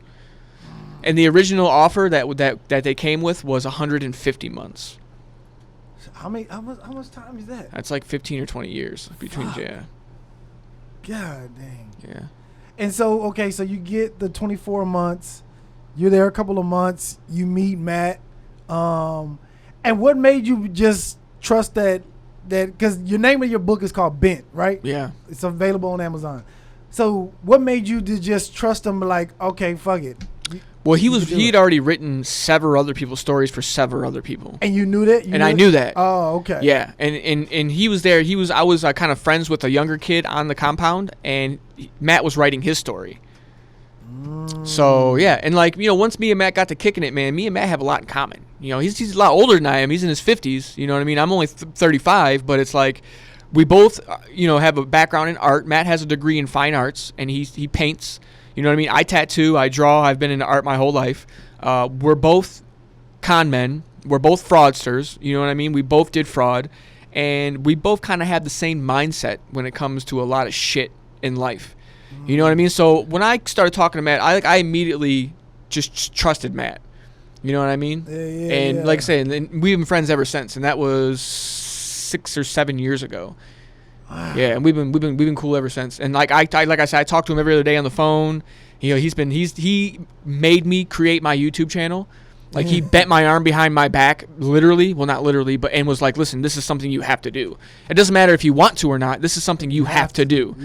And the original offer that they came with was 150 months. How much time is that? That's like 15 or 20 years between. Yeah. God dang. Yeah. And so, okay, so you get the 24 months. You're there a couple of months. You meet Matt. And what made you just trust that because your name of your book is called Bent, right? Yeah. It's available on Amazon. So what made you to just trust him, like, okay, fuck it? Well, he had already written several other people's stories for several other people. And you knew that? I knew that. Oh, okay. Yeah, and he was there. I was kind of friends with a younger kid on the compound, and Matt was writing his story. So, yeah, and once me and Matt got to kicking it, man, me and Matt have a lot in common. He's a lot older than I am. He's in his 50s, you know what I mean? I'm only 35, but it's like we both, have a background in art. Matt has a degree in fine arts, and he paints. You know what I mean? I tattoo, I draw. I've been into art my whole life. We're both con men. We're both fraudsters. You know what I mean? We both did fraud, and we both kind of have the same mindset when it comes to a lot of shit in life. You know what I mean? So when I started talking to Matt, I immediately just trusted Matt. You know what I mean? And like I say, and we've been friends ever since, and that was 6 or 7 years ago. Wow. Yeah, and we've been cool ever since. And like I said, I talk to him every other day on the phone. He made me create my YouTube channel. Like he bent my arm behind my back, literally. Well, not literally, but and was like, "Listen, this is something you have to do. It doesn't matter if you want to or not. This is something you have to do."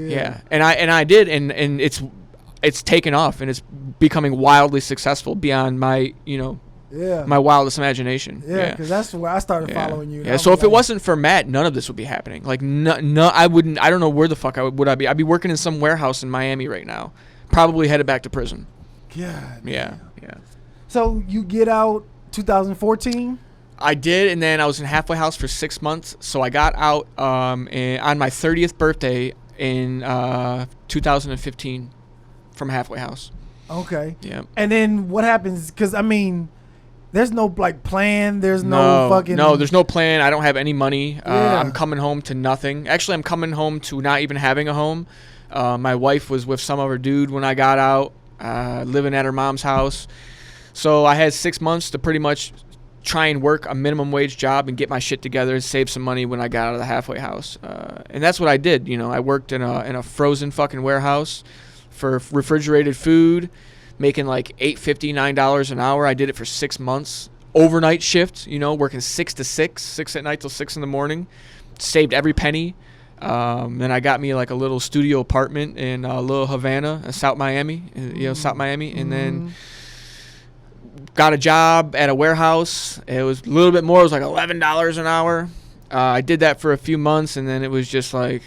Yeah. And I did, and it's taken off, and it's becoming wildly successful beyond my my wildest imagination. Yeah, because that's where I started following you. Yeah. So if it wasn't for Matt, none of this would be happening. Like no, I wouldn't. I don't know where the fuck would I be. I'd be working in some warehouse in Miami right now, probably headed back to prison. God. Yeah. So you get out 2014? I did, and then I was in halfway house for 6 months. So I got out on my 30th birthday in 2015 from halfway house. Okay. Yeah. And then what happens? Because there's no plan. There's no fucking. No, there's no plan. I don't have any money. I'm coming home to nothing. Actually, I'm coming home to not even having a home. My wife was with some other dude when I got out, living at her mom's house. So I had 6 months to pretty much try and work a minimum wage job and get my shit together and save some money when I got out of the halfway house. And that's what I did. I worked in a frozen fucking warehouse for refrigerated food, making like $8.50, $9 an hour. I did it for 6 months. Overnight shift, working 6 to 6 at night till 6 in the morning. Saved every penny. Then I got me like a little studio apartment in Little Havana, South Miami, South Miami, and then got a job at a warehouse. It was a little bit more. It was like $11 an hour. I did that for a few months, and then it was just like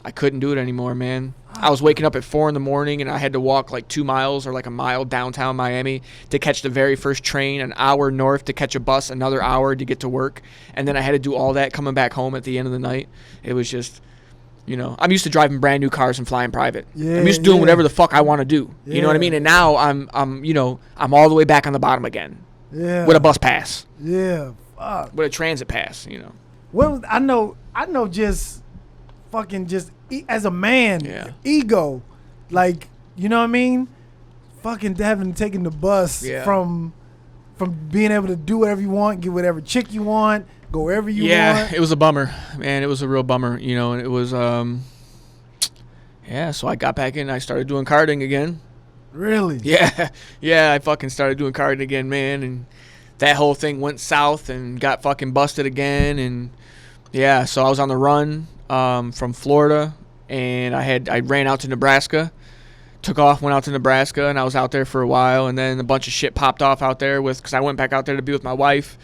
I couldn't do it anymore, man. I was waking up at 4 in the morning, and I had to walk like 2 miles or like a mile downtown Miami to catch the very first train, an hour north to catch a bus, another hour to get to work. And then I had to do all that coming back home at the end of the night. It was just, I'm used to driving brand new cars and flying private. I'm used to doing whatever the fuck I want to do. You know what I mean? And now I'm all the way back on the bottom again. Yeah. With a bus pass. Yeah. Fuck. With a transit pass, Well, I know just fucking just as a man, ego, like, you know what I mean? Fucking having taken the bus from being able to do whatever you want, get whatever chick you want, go wherever you want. Yeah, it was a bummer, man. It was a real bummer, and it was, so I got back in and I started doing karting again. Really? Yeah, I fucking started doing karting again, man, and that whole thing went south and got fucking busted again, and so I was on the run from Florida, and I ran out to Nebraska, took off, went out to Nebraska, and I was out there for a while, and then a bunch of shit popped off out there because I went back out there to be with my wife,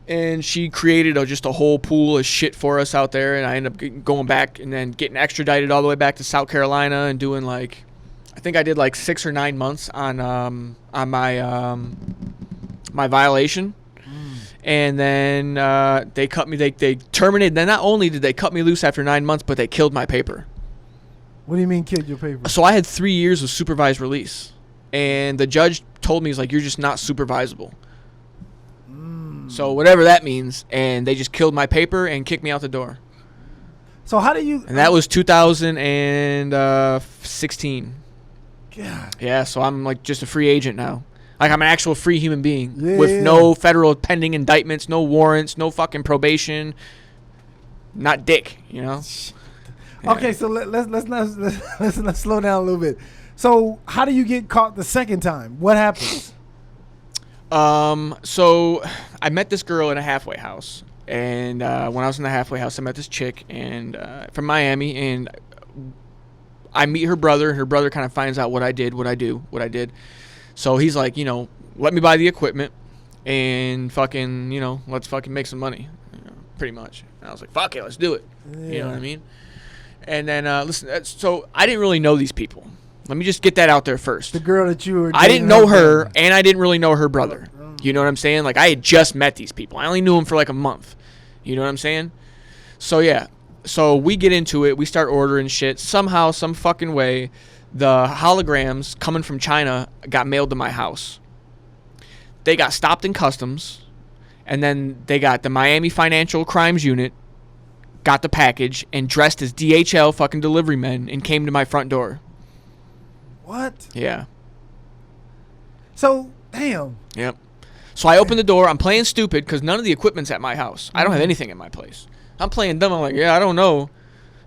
and she created just a whole pool of shit for us out there, and I ended up going back and then getting extradited all the way back to South Carolina and doing I think I did 6 or 9 months on my violation. And then they cut me. They terminated. Then not only did they cut me loose after 9 months, but they killed my paper. What do you mean killed your paper? So I had 3 years of supervised release, and the judge told me, he's like, you're just not supervisable. So whatever that means, and they just killed my paper and kicked me out the door. So how do you? And that was 2016. God. Yeah. So I'm just a free agent now. I'm an actual free human being with no federal pending indictments, no warrants, no fucking probation, not dick, Yeah. Okay, so let's slow down a little bit. So how do you get caught the second time? What happens? So I met this girl in a halfway house, and when I was in the halfway house, I met this chick and from Miami, and I meet her brother, and her brother kind of finds out what I did. So he's like, let me buy the equipment and fucking, let's fucking make some money, pretty much. And I was like, fuck it, let's do it. Yeah. You know what I mean? And then, listen, so I didn't really know these people. Let me just get that out there first. The girl that you were I didn't know her, and I didn't really know her brother. You know what I'm saying? I had just met these people. I only knew them for a month. You know what I'm saying? So, yeah. So we get into it. We start ordering shit. Somehow, some fucking way, the holograms coming from China got mailed to my house. They got stopped in customs, and then they got the Miami Financial Crimes Unit, got the package, and dressed as DHL fucking delivery men and came to my front door. What? Yeah. So, damn. Yep. So I opened the door. I'm playing stupid because none of the equipment's at my house. I don't have anything at my place. I'm playing dumb. I'm like, I don't know.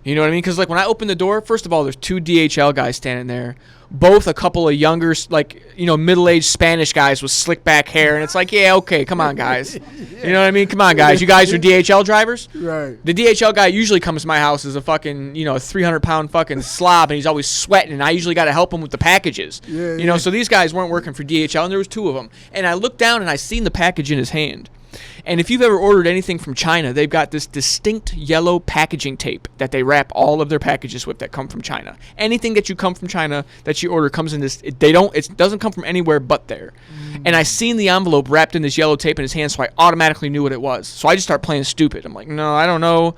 You know what I mean? Because, when I open the door, first of all, there's 2 DHL guys standing there. Both a couple of younger, middle-aged Spanish guys with slick back hair. And it's okay, come on, guys. You know what I mean? Come on, guys. You guys are DHL drivers? Right. The DHL guy usually comes to my house as a fucking, 300-pound fucking slob, and he's always sweating, and I usually got to help him with the packages. Yeah, so these guys weren't working for DHL, and there was 2 of them. And I looked down, and I seen the package in his hand. And if you've ever ordered anything from China, they've got this distinct yellow packaging tape that they wrap all of their packages with that come from China. Anything that you come from China that you order comes in this. It doesn't come from anywhere but there. And I seen the envelope wrapped in this yellow tape in his hand, so I automatically knew what it was. So I just start playing stupid. I'm like, no, I don't know.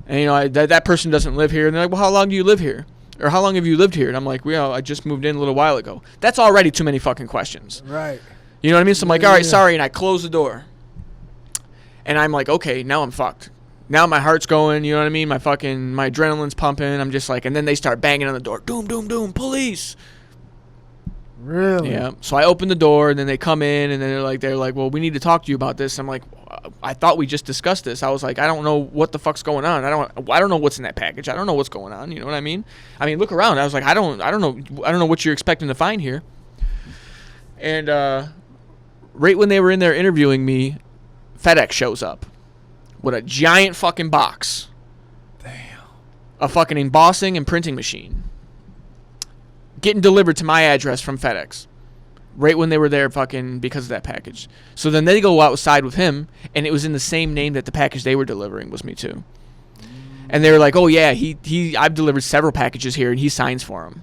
And that person doesn't live here. And they're like, well, how long do you live here? Or how long have you lived here? And I'm like, well, I just moved in a little while ago. That's already too many fucking questions. Right. You know what I mean? So I'm like, all right, sorry, and I close the door. And I'm like, okay, now I'm fucked. Now my heart's going, you know what I mean? My adrenaline's pumping. I'm just like, and then they start banging on the door. Doom, doom, doom, police. Really? Yeah. So I open the door, and then they come in, and then they're like, well, we need to talk to you about this. I'm like, I thought we just discussed this. I was like, I don't know what the fuck's going on. I don't know what's in that package. I don't know what's going on. You know what I mean? Look around. I was like, I don't know what you're expecting to find here. And right when they were in there interviewing me, FedEx shows up with a giant fucking box Damn. A fucking embossing and printing machine. Getting delivered to my address from FedEx. Right when they were there fucking because of that package. So then they go outside with him, and it was in the same name that the package they were delivering was me too. And they were like, oh yeah, I've delivered several packages here, and he signs for them.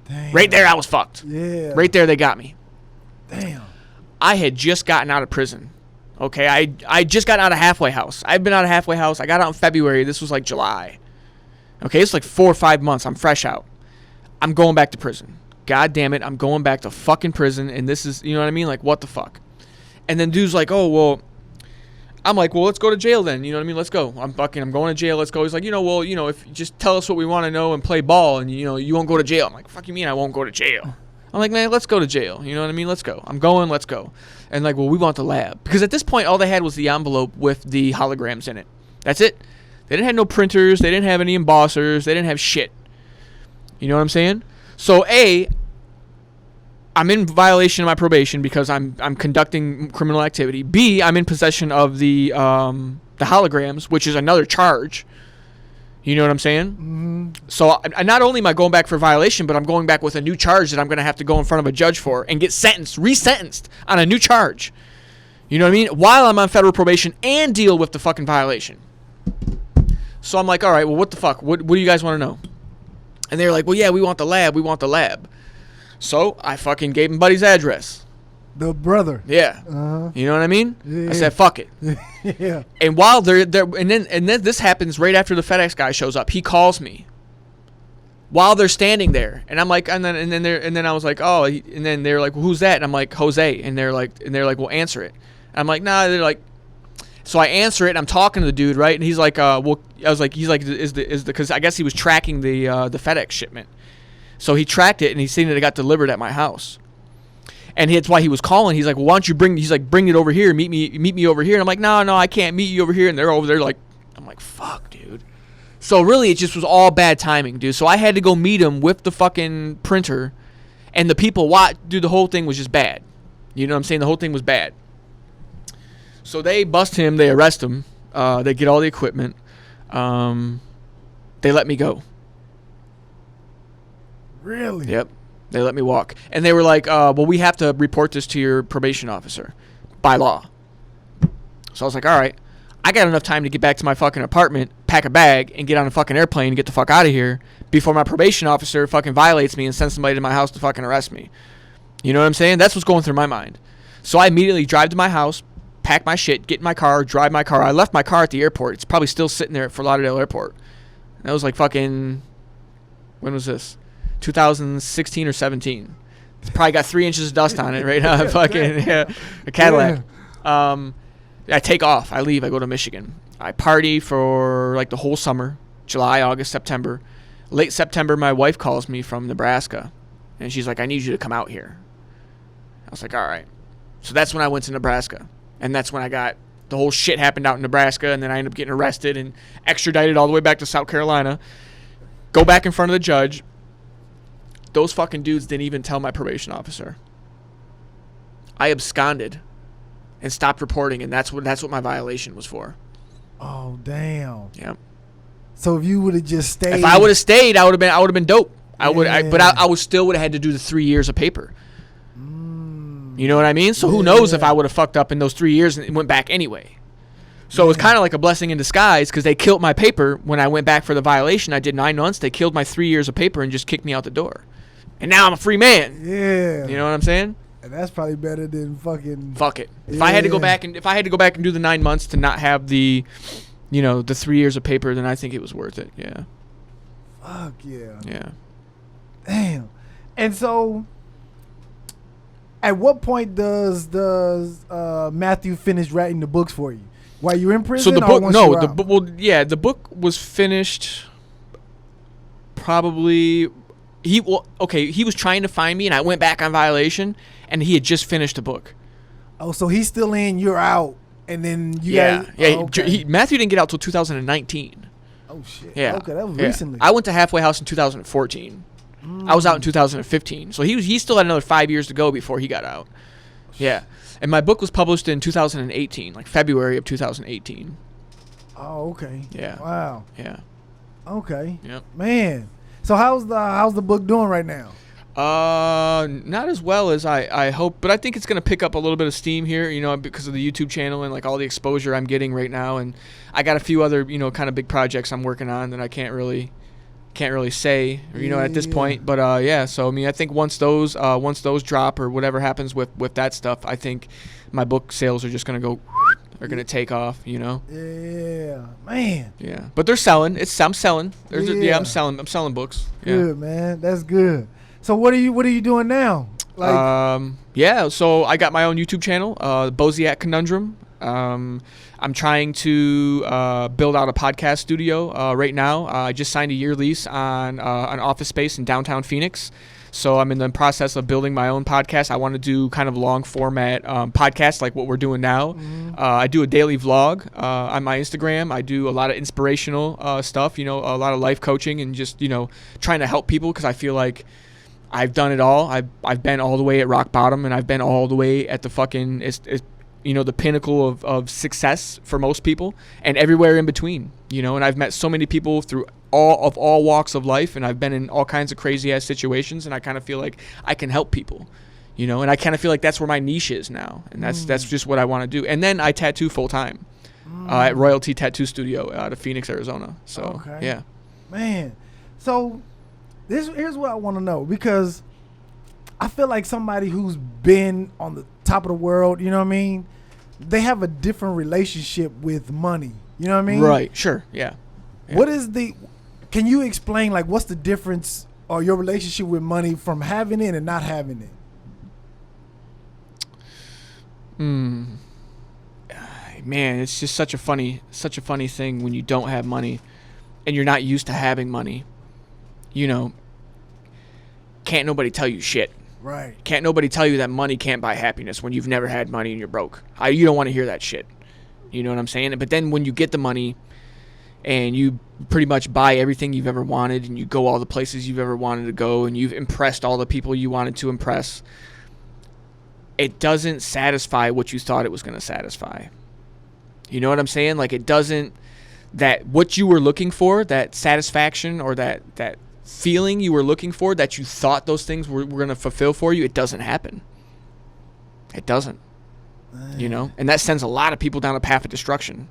Damn. Right there, I was fucked. Yeah. Right there, they got me. Damn. I had just gotten out of prison. Okay, I just got out of halfway house. I've been out of halfway house. I got out in February. This was like July. Okay, it's like 4 or 5 months. I'm fresh out. I'm going back to prison. God damn it, I'm going back to fucking prison, and this is, you know what I mean? Like, what the fuck? And then dude's like, oh, well, I'm like, well, let's go to jail then. You know what I mean? Let's go. I'm going to jail. Let's go. He's like, well, if you just tell us what we want to know and play ball, and, you won't go to jail. I'm like, fuck you mean I won't go to jail? I'm like, man, let's go to jail. You know what I mean? Let's go. I'm going. Let's go. And like, well, we want the lab. Because at this point, all they had was the envelope with the holograms in it. That's it. They didn't have no printers. They didn't have any embossers. They didn't have shit. You know what I'm saying? So, A, I'm in violation of my probation because I'm conducting criminal activity. B, I'm in possession of the holograms, which is another charge. You know what I'm saying? Mm-hmm. So I not only am I going back for violation, but I'm going back with a new charge that I'm going to have to go in front of a judge for and get resentenced on a new charge. You know what I mean? While I'm on federal probation and deal with the fucking violation. So I'm like, all right, well, what the fuck? What do you guys want to know? And they were like, well, yeah, we want the lab. We want the lab. So I fucking gave him Buddy's address. The brother. Yeah. Uh-huh. You know what I mean? Yeah. I said, fuck it. Yeah. And while they're and then this happens right after the FedEx guy shows up. He calls me while they're standing there, and I'm like, and then I was like, oh, and then they're like, well, who's that? And I'm like, Jose, and they're like, well, answer it. And I'm like, nah. They're like, so I answer it, and I'm talking to the dude, right? And he's like, well, I was like, he's like, is the because I guess he was tracking the FedEx shipment, so he tracked it, and he's seen that it got delivered at my house. And that's why he was calling. He's like, well, why don't you bring it over here. Meet me over here. And I'm like, no, I can't meet you over here. And they're over there like, I'm like, fuck, dude. So really, it just was all bad timing, dude. So I had to go meet him with the fucking printer. And the people dude, the whole thing was just bad. You know what I'm saying? The whole thing was bad. So they bust him. They arrest him. They get all the equipment. They let me go. Really? Yep. They let me walk. And they were like, well, we have to report this to your probation officer by law. So I was like, all right. I got enough time to get back to my fucking apartment, pack a bag, and get on a fucking airplane and get the fuck out of here before my probation officer fucking violates me and sends somebody to my house to fucking arrest me. You know what I'm saying? That's what's going through my mind. So I immediately drive to my house, pack my shit, get in my car, drive my car. I left my car at the airport. It's probably still sitting there at Fort Lauderdale Airport. That was like fucking... When was this? 2016 or 17. It's probably got 3 inches of dust on it right now. Fucking yeah, a Cadillac. Yeah. I take off. I leave. I go to Michigan. I party for like the whole summer, July, August, September. Late September, my wife calls me from Nebraska, and she's like, "I need you to come out here." I was like, "All right." So that's when I went to Nebraska, and that's when I got the whole shit happened out in Nebraska, and then I ended up getting arrested and extradited all the way back to South Carolina. Go back in front of the judge. Those fucking dudes didn't even tell my probation officer. I absconded and stopped reporting, and that's what my violation was for. Oh damn. Yep. So if you would have just stayed, if I would have stayed, I would have been dope. Yeah. I would still would have had to do the 3 years of paper. You know what I mean? So who knows if I would have fucked up in those 3 years and went back anyway. So it was kind of like a blessing in disguise because they killed my paper when I went back for the violation. I did 9 months. They killed my 3 years of paper and just kicked me out the door. And now I'm a free man. Yeah. You know what I'm saying? And that's probably better than fucking. Fuck it. If I had to go back and do the 9 months to not have the, the 3 years of paper, then I think it was worth it. Yeah. Fuck yeah. Yeah. Damn. And so, at what point does Matthew finish writing the books for you? While you're in prison? So the book, the book was finished. Probably. He was trying to find me, and I went back on violation, and he had just finished the book. Oh, so he's still in, you're out, and then you guys... Yeah, okay. Matthew didn't get out till 2019. Oh, shit. Yeah. Okay, that was recently. I went to halfway house in 2014. I was out in 2015. So he still had another 5 years to go before he got out. Yeah. And my book was published in 2018, like February of 2018. Oh, okay. Yeah. Wow. Yeah. Okay. Yep. Man. So how's the book doing right now? Not as well as I hope, but I think it's gonna pick up a little bit of steam here, because of the YouTube channel and like all the exposure I'm getting right now, and I got a few other, kind of big projects I'm working on that I can't really say, at this point. But yeah. So I mean, I think once those drop or whatever happens with that stuff, I think my book sales are just gonna go. They're gonna take off, Yeah, man. Yeah, but they're selling. I'm selling. I'm selling books. Good, man. That's good. So what are you doing now? Yeah. So I got my own YouTube channel, Boseak Conundrum. I'm trying to build out a podcast studio right now. I just signed a year lease on an office space in downtown Phoenix. So I'm in the process of building my own podcast. I want to do kind of long format podcasts like what we're doing now. Mm-hmm. I do a daily vlog on my Instagram. I do a lot of inspirational stuff, a lot of life coaching and just, trying to help people because I feel like I've done it all. I've been all the way at rock bottom, and I've been all the way at the fucking, the pinnacle of success for most people, and everywhere in between. And I've met so many people through all walks of life, and I've been in all kinds of crazy ass situations, and I kind of feel like I can help people, and I kind of feel like that's where my niche is now, and that's just what I want to do. And then I tattoo full time at Royalty Tattoo Studio out of Phoenix, Arizona. So yeah, man. So here's what I want to know, because I feel like somebody who's been on the top of the world, you know what I mean, they have a different relationship with money. You know what I mean? Right. Sure. Yeah. Can you explain, like, what's the difference or your relationship with money from having it and not having it? Man, it's just such a funny thing when you don't have money and you're not used to having money. Can't nobody tell you shit. Right. Can't nobody tell you that money can't buy happiness when you've never had money and you're broke. You don't want to hear that shit. You know what I'm saying? But then when you get the money and you pretty much buy everything you've ever wanted and you go all the places you've ever wanted to go and you've impressed all the people you wanted to impress, it doesn't satisfy what you thought it was going to satisfy. You know what I'm saying? Like, it doesn't, that what you were looking for, that satisfaction or that feeling you were looking for that you thought those things were going to fulfill for you, it doesn't happen. It doesn't. And that sends a lot of people down a path of destruction,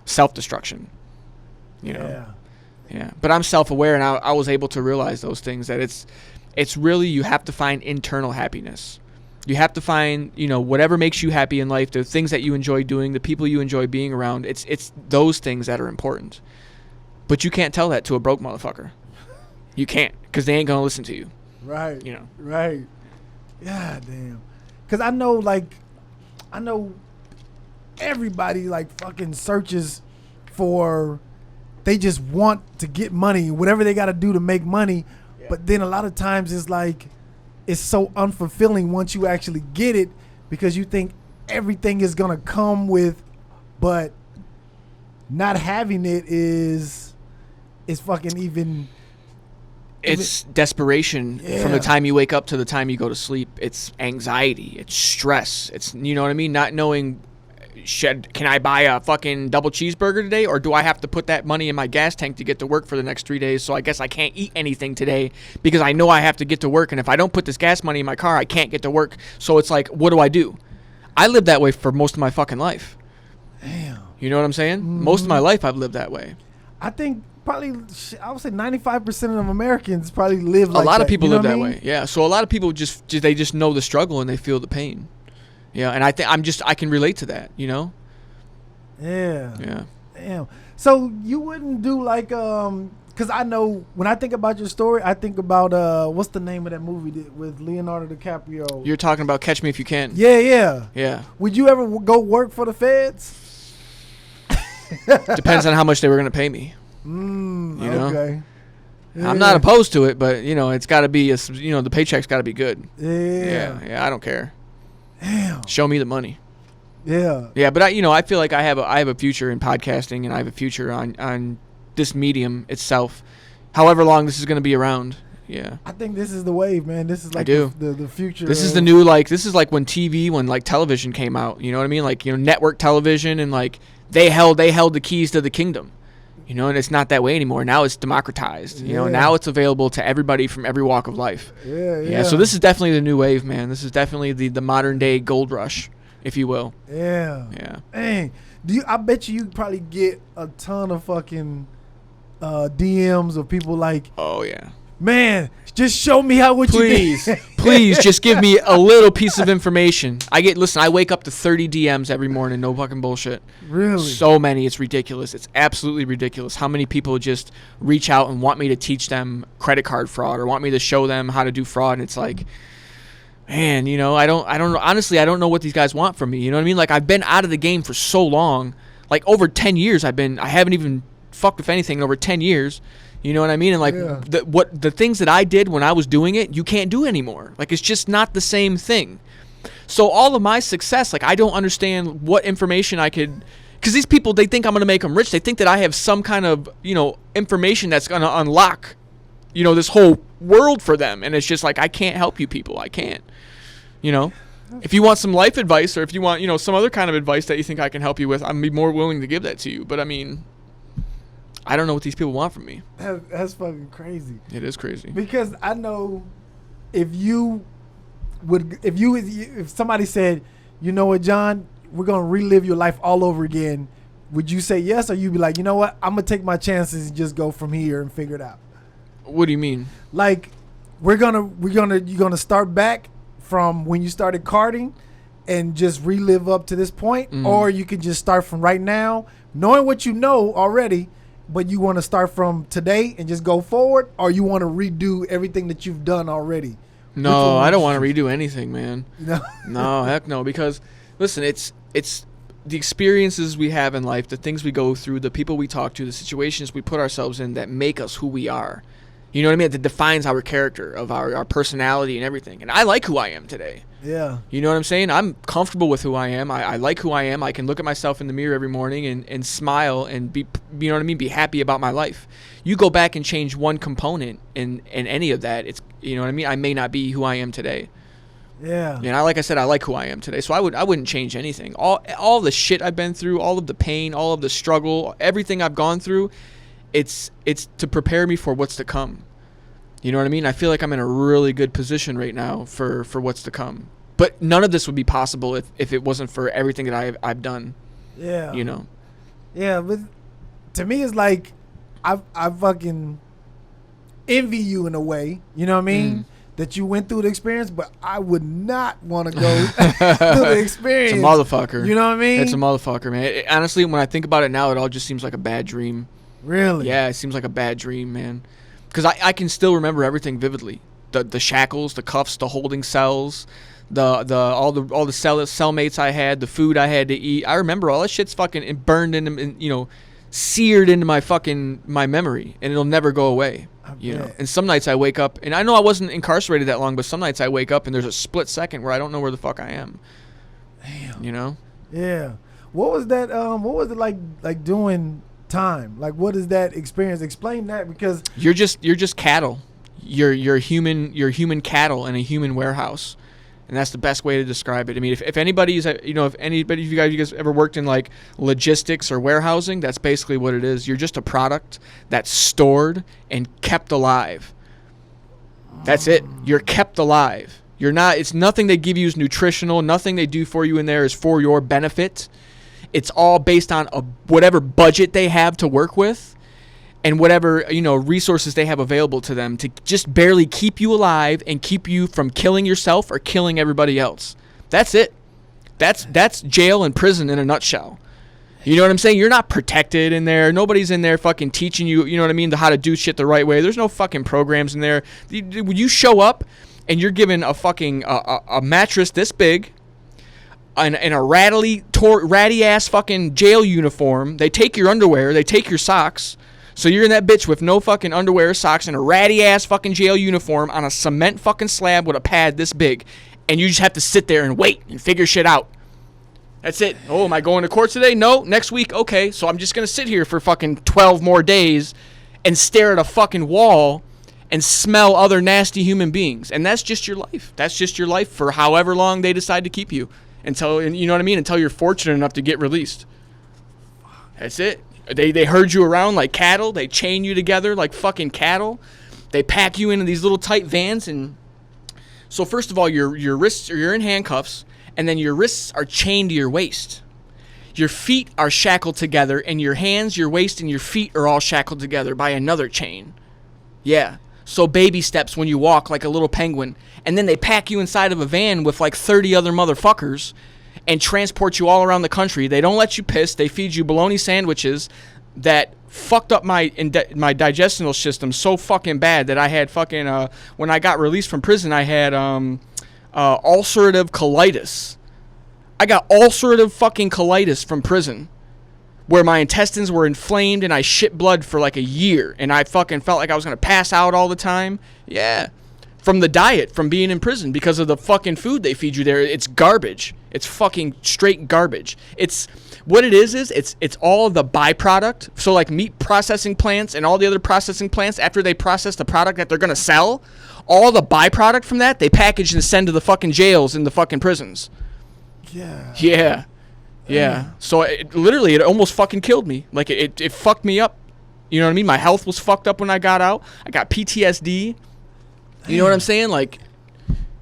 self-destruction. Yeah. But I'm self-aware, and I was able to realize those things, that it's really, you have to find internal happiness. You have to find, whatever makes you happy in life, the things that you enjoy doing, the people you enjoy being around. It's those things that are important. But you can't tell that to a broke motherfucker. You can't, because they ain't going to listen to you. Right. Right. God damn. Because I know everybody, like, fucking searches for, they just want to get money, whatever they got to do to make money. Yeah. But then a lot of times it's like, it's so unfulfilling once you actually get it, because you think everything is going to come with, but not having it is fucking even. It's desperation from the time you wake up to the time you go to sleep. It's anxiety. It's stress. It's, you know what I mean? Not knowing, can I buy a fucking double cheeseburger today, or do I have to put that money in my gas tank to get to work for the next 3 days? So I guess I can't eat anything today because I know I have to get to work. And if I don't put this gas money in my car, I can't get to work. So it's like, what do? I lived that way for most of my fucking life. Damn. You know what I'm saying? Mm-hmm. Most of my life I've lived that way. I think probably, I would say 95% of Americans probably live like that. A lot of people live that way. Yeah. So a lot of people they just know the struggle and they feel the pain. Yeah. And I think I can relate to that, Yeah. Yeah. Damn. So you wouldn't do like, because I know when I think about your story, I think about, what's the name of that movie with Leonardo DiCaprio? You're talking about Catch Me If You Can. Yeah. Would you ever go work for the feds? Depends on how much they were going to pay me. Okay. Yeah. I'm not opposed to it, but it's got to be the paycheck's got to be good. Yeah. I don't care. Damn. Show me the money. Yeah. But I feel like I have a future in podcasting, and I have a future on this medium itself. However long this is going to be around. Yeah. I think this is the wave, man. This is like the future. This is the new, this is like when television came out. You know what I mean? Like, network television, and like they held the keys to the kingdom. You know, and it's not that way anymore. Now it's democratized. You know, now it's available to everybody from every walk of life. Yeah. So this is definitely the new wave, man. This is definitely the modern day gold rush, if you will. Yeah. Dang. I bet you probably get a ton of fucking DMs of people like, oh yeah, man, just show me how what please, you did. Please, just give me a little piece of information. I wake up to 30 DMs every morning, no fucking bullshit. Really? So many, it's ridiculous. It's absolutely ridiculous how many people just reach out and want me to teach them credit card fraud or want me to show them how to do fraud, and it's like, man, you know, I don't honestly, I don't know what these guys want from me. You know what I mean? Like, I've been out of the game for so long, like over 10 years. I haven't even fucked with anything in over 10 years. You know what I mean? And like the things that I did when I was doing it, you can't do anymore. Like, it's just not the same thing. So all of my success, like, I don't understand what information I could, because these people, they think I'm going to make them rich. They think that I have some kind of, you know, information that's going to unlock, you know, this whole world for them. And it's just like, I can't help you people. I can't. You know, if you want some life advice, or if you want, you know, some other kind of advice that you think I can help you with, I'd be more willing to give that to you. But I mean, I don't know what these people want from me. That's fucking crazy. It is crazy. Because I know if somebody said, you know what, John, we're going to relive your life all over again, would you say yes, or you be like, you know what, I'm going to take my chances and just go from here and figure it out? What do you mean? Like, you're going to start back from when you started karting and just relive up to this point, or you can just start from right now, knowing what you know already, but you want to start from today and just go forward, or you want to redo everything that you've done already? No, I don't want to redo anything, man. No. No, heck no. Because, listen, it's the experiences we have in life, the things we go through, the people we talk to, the situations we put ourselves in that make us who we are. You know what I mean? That defines our character, of our personality and everything. And I like who I am today. Yeah. You know what I'm saying? I'm comfortable with who I am. I like who I am. I can look at myself in the mirror every morning and smile and be, you know what I mean, be happy about my life. You go back and change one component in any of that, it's, you know what I mean, I may not be who I am today. Yeah. And like I said, I like who I am today. So I wouldn't change anything. All the shit I've been through, all of the pain, all of the struggle, everything I've gone through, it's to prepare me for what's to come. You know what I mean? I feel like I'm in a really good position right now for what's to come. But none of this would be possible if it wasn't for everything that I've done. Yeah. You know? Yeah, but to me, it's like I fucking envy you in a way. You know what I mean? That you went through the experience, but I would not want to go through the experience. It's a motherfucker. You know what I mean? It's a motherfucker, man. Honestly, when I think about it now, it all just seems like a bad dream. Really? Yeah, it seems like a bad dream, man. Because I can still remember everything vividly. The shackles, the cuffs, the holding cells, all the cellmates I had, the food I had to eat. I remember all that shit's fucking burned into, you know, seared into my memory, and it'll never go away. You know. And some nights I wake up, and I know I wasn't incarcerated that long, but some nights I wake up and there's a split second where I don't know where the fuck I am. Damn. You know? Yeah. What was that? What was it like doing time? Like, what is that experience? Explain that, because you're just cattle. You're human cattle in a human warehouse. And that's the best way to describe it. I mean, if anybody's, you know, if anybody, you guys ever worked in like logistics or warehousing, that's basically what it is. You're just a product that's stored and kept alive. That's it. You're kept alive. You're not, it's nothing they give you is nutritional. Nothing they do for you in there is for your benefit. It's all based on whatever budget they have to work with. And whatever, you know, resources they have available to them to just barely keep you alive and keep you from killing yourself or killing everybody else. That's it. That's jail and prison in a nutshell. You know what I'm saying? You're not protected in there. Nobody's in there fucking teaching you, you know what I mean, how to do shit the right way. There's no fucking programs in there. When you show up and you're given a fucking a mattress this big and a ratty ass fucking jail uniform, they take your underwear, they take your socks. So you're in that bitch with no fucking underwear, socks, and a ratty-ass fucking jail uniform on a cement fucking slab with a pad this big. And you just have to sit there and wait and figure shit out. That's it. Oh, am I going to court today? No. Next week? Okay. So I'm just going to sit here for fucking 12 more days and stare at a fucking wall and smell other nasty human beings. And that's just your life. That's just your life for however long they decide to keep you. Until, you know what I mean? Until you're fortunate enough to get released. That's it. They herd you around like cattle. They chain you together like fucking cattle. They pack you into these little tight vans. And so first of all, your wrists, you're in handcuffs, and then your wrists are chained to your waist. Your feet are shackled together, and your hands, your waist, and your feet are all shackled together by another chain. Yeah. So baby steps when you walk like a little penguin. And then they pack you inside of a van with like 30 other motherfuckers and transport you all around the country. They don't let you piss. They feed you bologna sandwiches that fucked up my digestional system so fucking bad that I had fucking, when I got released from prison, I had ulcerative colitis. I got ulcerative fucking colitis from prison, where my intestines were inflamed and I shit blood for like a year, and I fucking felt like I was going to pass out all the time. Yeah. From the diet, from being in prison, because of the fucking food they feed you there. It's garbage. It's fucking straight garbage. It's what it is it's all the byproduct. So like meat processing plants and all the other processing plants, after they process the product that they're going to sell, all the byproduct from that, they package and send to the fucking jails and the fucking prisons. Yeah. Yeah. Yeah. So it almost fucking killed me. Like it fucked me up. You know what I mean? My health was fucked up when I got out. I got PTSD. You know what I'm saying? Like,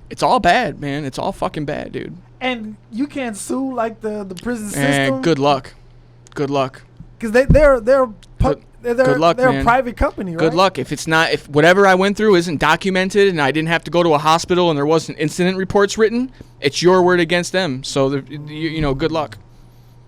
it's all bad, man. It's all fucking bad, dude. And you can't sue like the prison system. Good luck. Good luck. Because they're a private company, right? Good luck. If whatever I went through isn't documented and I didn't have to go to a hospital and there wasn't incident reports written, it's your word against them. So good luck.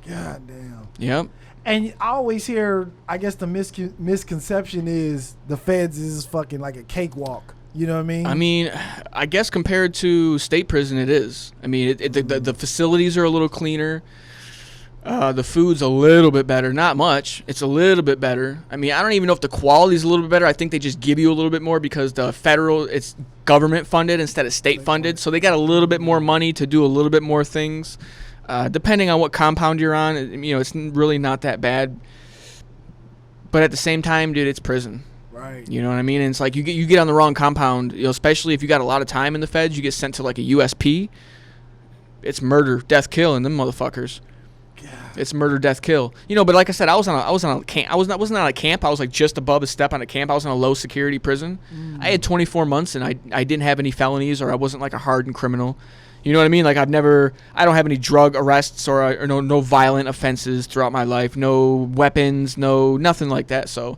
God damn. Yep. And I always hear, I guess the misconception is the feds is fucking like a cakewalk. You know what I mean? I mean, I guess compared to state prison, it is. I mean, the facilities are a little cleaner. The food's a little bit better. Not much. It's a little bit better. I mean, I don't even know if the quality's a little bit better. I think they just give you a little bit more because it's government funded instead of state funded. So they got a little bit more money to do a little bit more things. Depending on what compound you're on, it's really not that bad. But at the same time, dude, it's prison. Right. You know what I mean? And it's like you get on the wrong compound, especially if you got a lot of time in the feds, you get sent to like a USP. It's murder, death, kill in them motherfuckers. God. It's murder, death, kill. But like I said, I was on a camp. Wasn't on a camp. I was like just above a step on a camp. I was in a low security prison. I had 24 months and I didn't have any felonies, or I wasn't like a hardened criminal. You know what I mean? Like I don't have any drug arrests or no violent offenses throughout my life. No weapons, nothing like that. So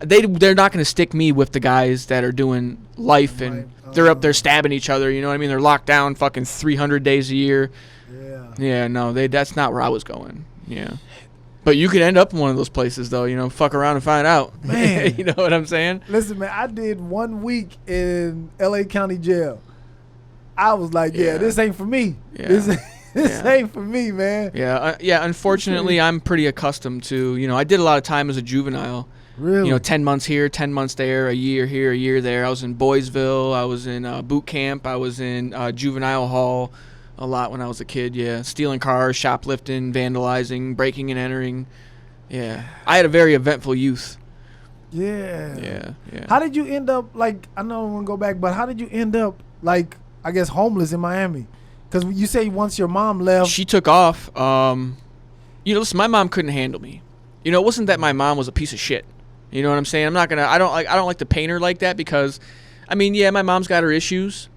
they're not going to stick me with the guys that are doing life and they're up there stabbing each other. You know what I mean? They're locked down fucking 300 days a year. Yeah. Yeah, no, that's not where I was going. Yeah. But you could end up in one of those places, though, fuck around and find out. Man. You know what I'm saying? Listen, man, I did 1 week in L.A. County Jail. I was like, this ain't for me. Yeah. This ain't for me, man. Yeah, unfortunately, I'm pretty accustomed to, I did a lot of time as a juvenile. Really? 10 months here, 10 months there, a year here, a year there. I was in Boysville. I was in boot camp. I was in juvenile hall a lot when I was a kid, yeah. Stealing cars, shoplifting, vandalizing, breaking and entering. Yeah. I had a very eventful youth. Yeah. Yeah. How did you end up, like, I know I want to go back, but how did you end up, like, I guess homeless in Miami? Because you say once your mom left. She took off. Listen, my mom couldn't handle me. It wasn't that my mom was a piece of shit. You know what I'm saying? I don't like to paint her like that because, my mom's got her issues.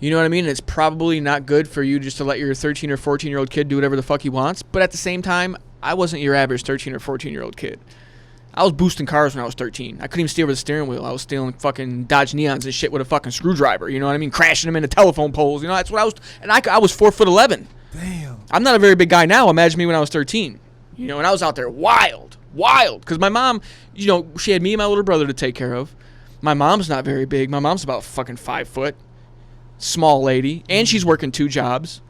You know what I mean? And it's probably not good for you just to let your 13 or 14-year-old kid do whatever the fuck he wants. But at the same time, I wasn't your average 13 or 14-year-old kid. I was boosting cars when I was 13. I couldn't even steer with a steering wheel. I was stealing fucking Dodge Neons and shit with a fucking screwdriver. You know what I mean? Crashing them into telephone poles. That's what I was. And I was 4'11". Damn. I'm not a very big guy now. Imagine me when I was 13. And I was out there wild. Because my mom, she had me and my little brother to take care of. My mom's not very big. My mom's about fucking 5 foot. Small lady. And she's working 2 jobs.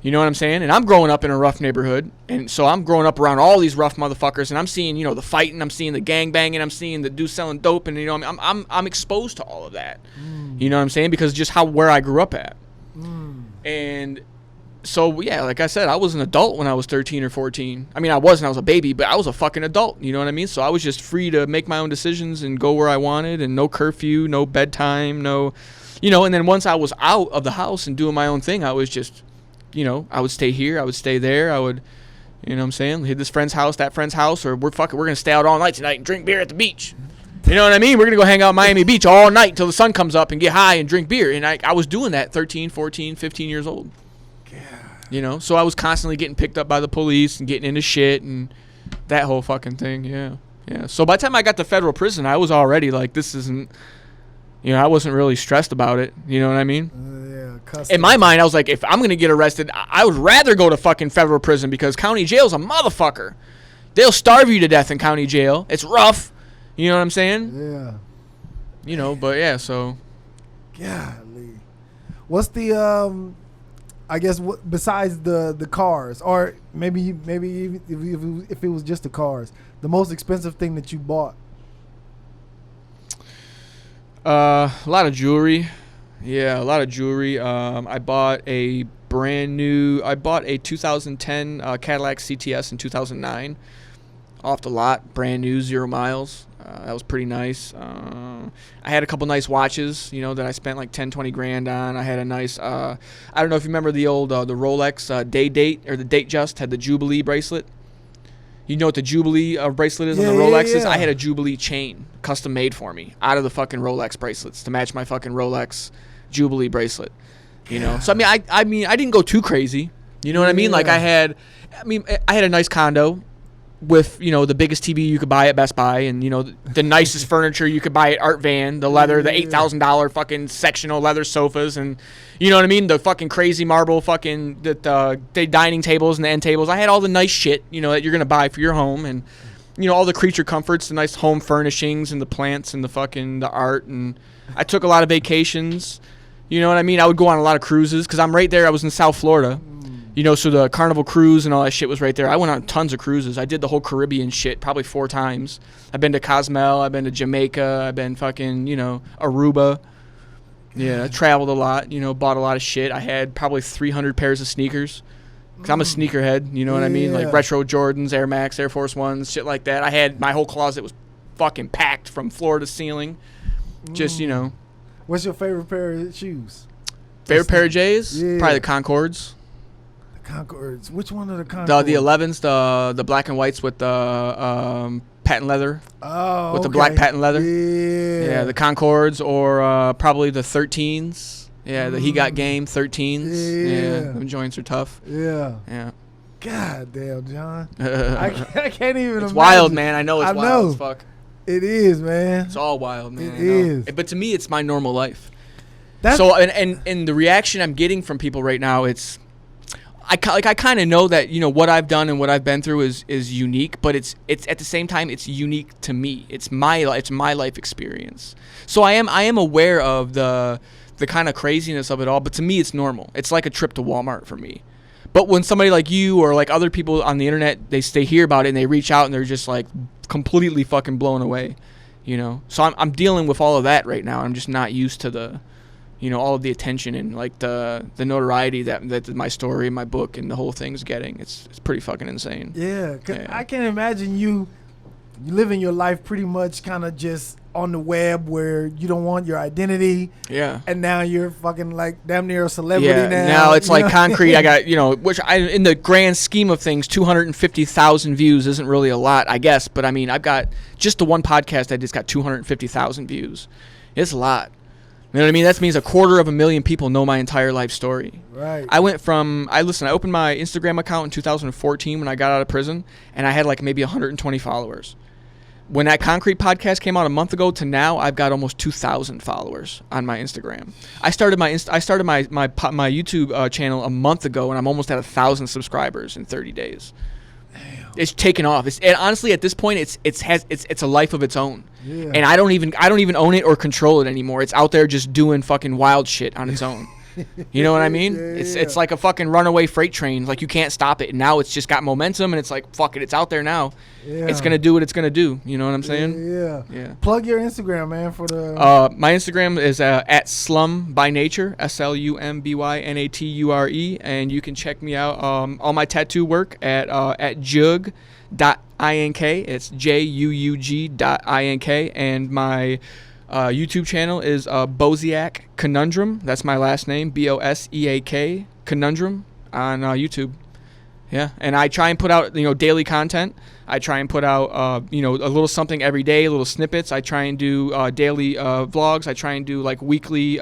You know what I'm saying? And I'm growing up in a rough neighborhood. And so I'm growing up around all these rough motherfuckers. And I'm seeing, the fighting. I'm seeing the gang banging. I'm seeing the dudes selling dope. And, I'm exposed to all of that. You know what I'm saying? Because just where I grew up at. And so, yeah, like I said, I was an adult when I was 13 or 14. I was a baby, but I was a fucking adult. You know what I mean? So I was just free to make my own decisions and go where I wanted. And no curfew, no bedtime, no, and then once I was out of the house and doing my own thing, I was just, I would stay here, I would stay there, I would, You know what I'm saying? Hit this friend's house, that friend's house, or we're gonna stay out all night tonight and drink beer at the beach. You know what I mean? We're gonna go hang out in Miami Beach all night until the sun comes up and get high and drink beer. And I was doing that 13, 14, 15 years old. God. You know, so I was constantly getting picked up by the police and getting into shit and that whole fucking thing. Yeah. So by the time I got to federal prison, I was already like, this isn't, you know, I wasn't really stressed about it. You know what I mean? In my mind, I was like, if I'm going to get arrested, I would rather go to fucking federal prison because county jail's a motherfucker. They'll starve you to death in county jail. It's rough. You know what I'm saying? Yeah. You know, but yeah, so. Golly. What's the, I guess, besides the cars, or maybe if it was just the cars, the most expensive thing that you bought? A lot of jewelry. Yeah, a lot of jewelry. I bought a 2010 Cadillac CTS in 2009 off the lot, brand new, 0 miles. That was pretty nice. I had a couple nice watches, you know, that I spent like 10, 20 grand on. I had a nice, I don't know if you remember the old, the Rolex Day Date, or the Date Just had the Jubilee bracelet. You know what the Jubilee bracelet is on the Rolexes? Yeah. I had a Jubilee chain custom made for me out of the fucking Rolex bracelets to match my fucking Rolex Jubilee bracelet. You know? So, I mean, I didn't go too crazy. You know what I mean? Like, I had a nice condo with, you know, the biggest TV you could buy at Best Buy and, you know, the nicest furniture you could buy at Art Van, the leather, the $8,000 fucking sectional leather sofas, and, you know what I mean, the fucking crazy marble fucking the dining tables and the end tables. I had all the nice shit, you know, that you're going to buy for your home, and, you know, all the creature comforts, the nice home furnishings and the plants and the art, and I took a lot of vacations. You know what I mean? I would go on a lot of cruises because I'm right there. I was in South Florida. You know, so the Carnival Cruise and all that shit was right there. I went on tons of cruises. I did the whole Caribbean shit probably 4 times. I've been to Cozumel. I've been to Jamaica. I've been fucking, you know, Aruba. Yeah, I traveled a lot, you know, bought a lot of shit. I had probably 300 pairs of sneakers. Because I'm a sneakerhead, you know what I mean? Like retro Jordans, Air Max, Air Force Ones, shit like that. I had, my whole closet was fucking packed from floor to ceiling. Just, you know. What's your favorite pair of shoes? Favorite pair of J's? Yeah. Probably the Concords. Concords. Which one are the Concords? The 11s, the black and whites with the patent leather. Oh, with the black patent leather. Yeah. The Concords, or probably the 13s. Yeah, the He Got Game 13s. Yeah, them joints are tough. Yeah. God damn, John. I can't even It's imagine. wild, man. I know it's wild as fuck. It is, man. It's all wild, man. It is. But to me, it's my normal life. So, and the reaction I'm getting from people right now, it's, I kind of know that, you know, what I've done and what I've been through is unique, but it's at the same time it's unique to me. It's my life experience. So I am aware of the kind of craziness of it all, but to me it's normal. It's like a trip to Walmart for me. But when somebody like you or like other people on the internet, they hear about it and they reach out and they're just like completely fucking blown away, you know. So I'm dealing with all of that right now. I'm just not used to the, you know, all of the attention and like the notoriety that my story and my book and the whole thing's getting. It's pretty fucking insane. Yeah, I can imagine you living your life pretty much kind of just on the web where you don't want your identity. Yeah. And now you're fucking like damn near a celebrity now. Now it's like concrete. I got, you know, which in the grand scheme of things, 250,000 views isn't really a lot, I guess. But I mean, I've got just the one podcast I just got 250,000 views. It's a lot. You know what I mean? That means 250,000 people know my entire life story. Right. I opened my Instagram account in 2014 when I got out of prison, and I had like maybe 120 followers. When that Concrete podcast came out a month ago to now, I've got almost 2,000 followers on my Instagram. I started my YouTube channel a month ago, and I'm almost at 1,000 subscribers in 30 days. Damn. It's taken off. And honestly, at this point, it's a life of its own. Yeah. And I don't even own it or control it anymore. It's out there just doing fucking wild shit on its own. You know what I mean? It's like a fucking runaway freight train. Like you can't stop it. And now it's just got momentum, and it's like, fuck it, it's out there now. Yeah. It's gonna do what it's gonna do. You know what I'm saying? Yeah. Plug your Instagram, man, for the. My Instagram is at Slum by Nature, SLUMBYNATURE, and you can check me out. All my tattoo work at jug.ink. It's JUUG.ink, and my YouTube channel is Boseak Conundrum. That's my last name, Boseak Conundrum on YouTube. Yeah, and I try and put out, daily content. I try and put out, a little something every day, little snippets. I try and do daily vlogs. I try and do like weekly,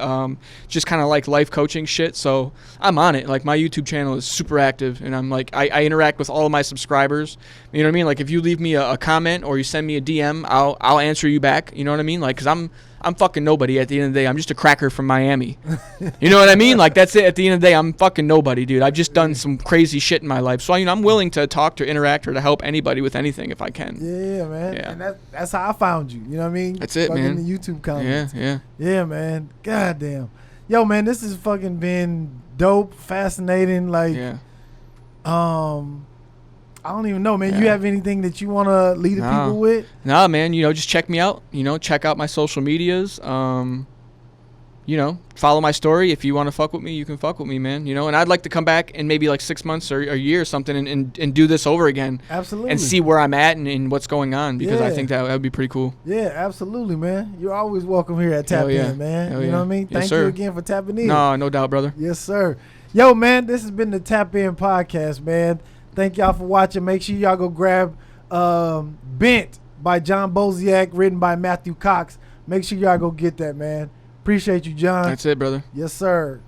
just kind of like life coaching shit. So I'm on it. Like my YouTube channel is super active, and I'm like, I interact with all of my subscribers. You know what I mean? Like if you leave me a comment or you send me a DM, I'll answer you back. You know what I mean? Like, cause I'm fucking nobody at the end of the day. I'm just a cracker from Miami. You know what I mean? Like, that's it. At the end of the day, I'm fucking nobody, dude. I've just done some crazy shit in my life. So, I'm willing to talk, to interact, or to help anybody with anything if I can. Yeah, man. Yeah. And that's how I found you. You know what I mean? That's it, man. In the YouTube comments. Yeah. Yeah, man. God damn. Yo, man, this has fucking been dope, fascinating. Like, Yeah. I don't even know, man. Yeah. You have anything that you want to lead the people with? Nah, man. Just check me out. Check out my social medias. Follow my story. If you want to fuck with me, you can fuck with me, man. And I'd like to come back in maybe like 6 months or a year or something and do this over again. Absolutely. And see where I'm at and what's going on, because I think that would be pretty cool. Yeah, absolutely, man. You're always welcome here at Tap In, man. Hell you know what I mean? Yes, Thank you again for tapping in. No doubt, brother. Yes, sir. Yo, man, this has been the Tap In podcast, man. Thank y'all for watching. Make sure y'all go grab Bent by John Boseak, written by Matthew Cox. Make sure y'all go get that, man. Appreciate you, John. That's it, brother. Yes, sir.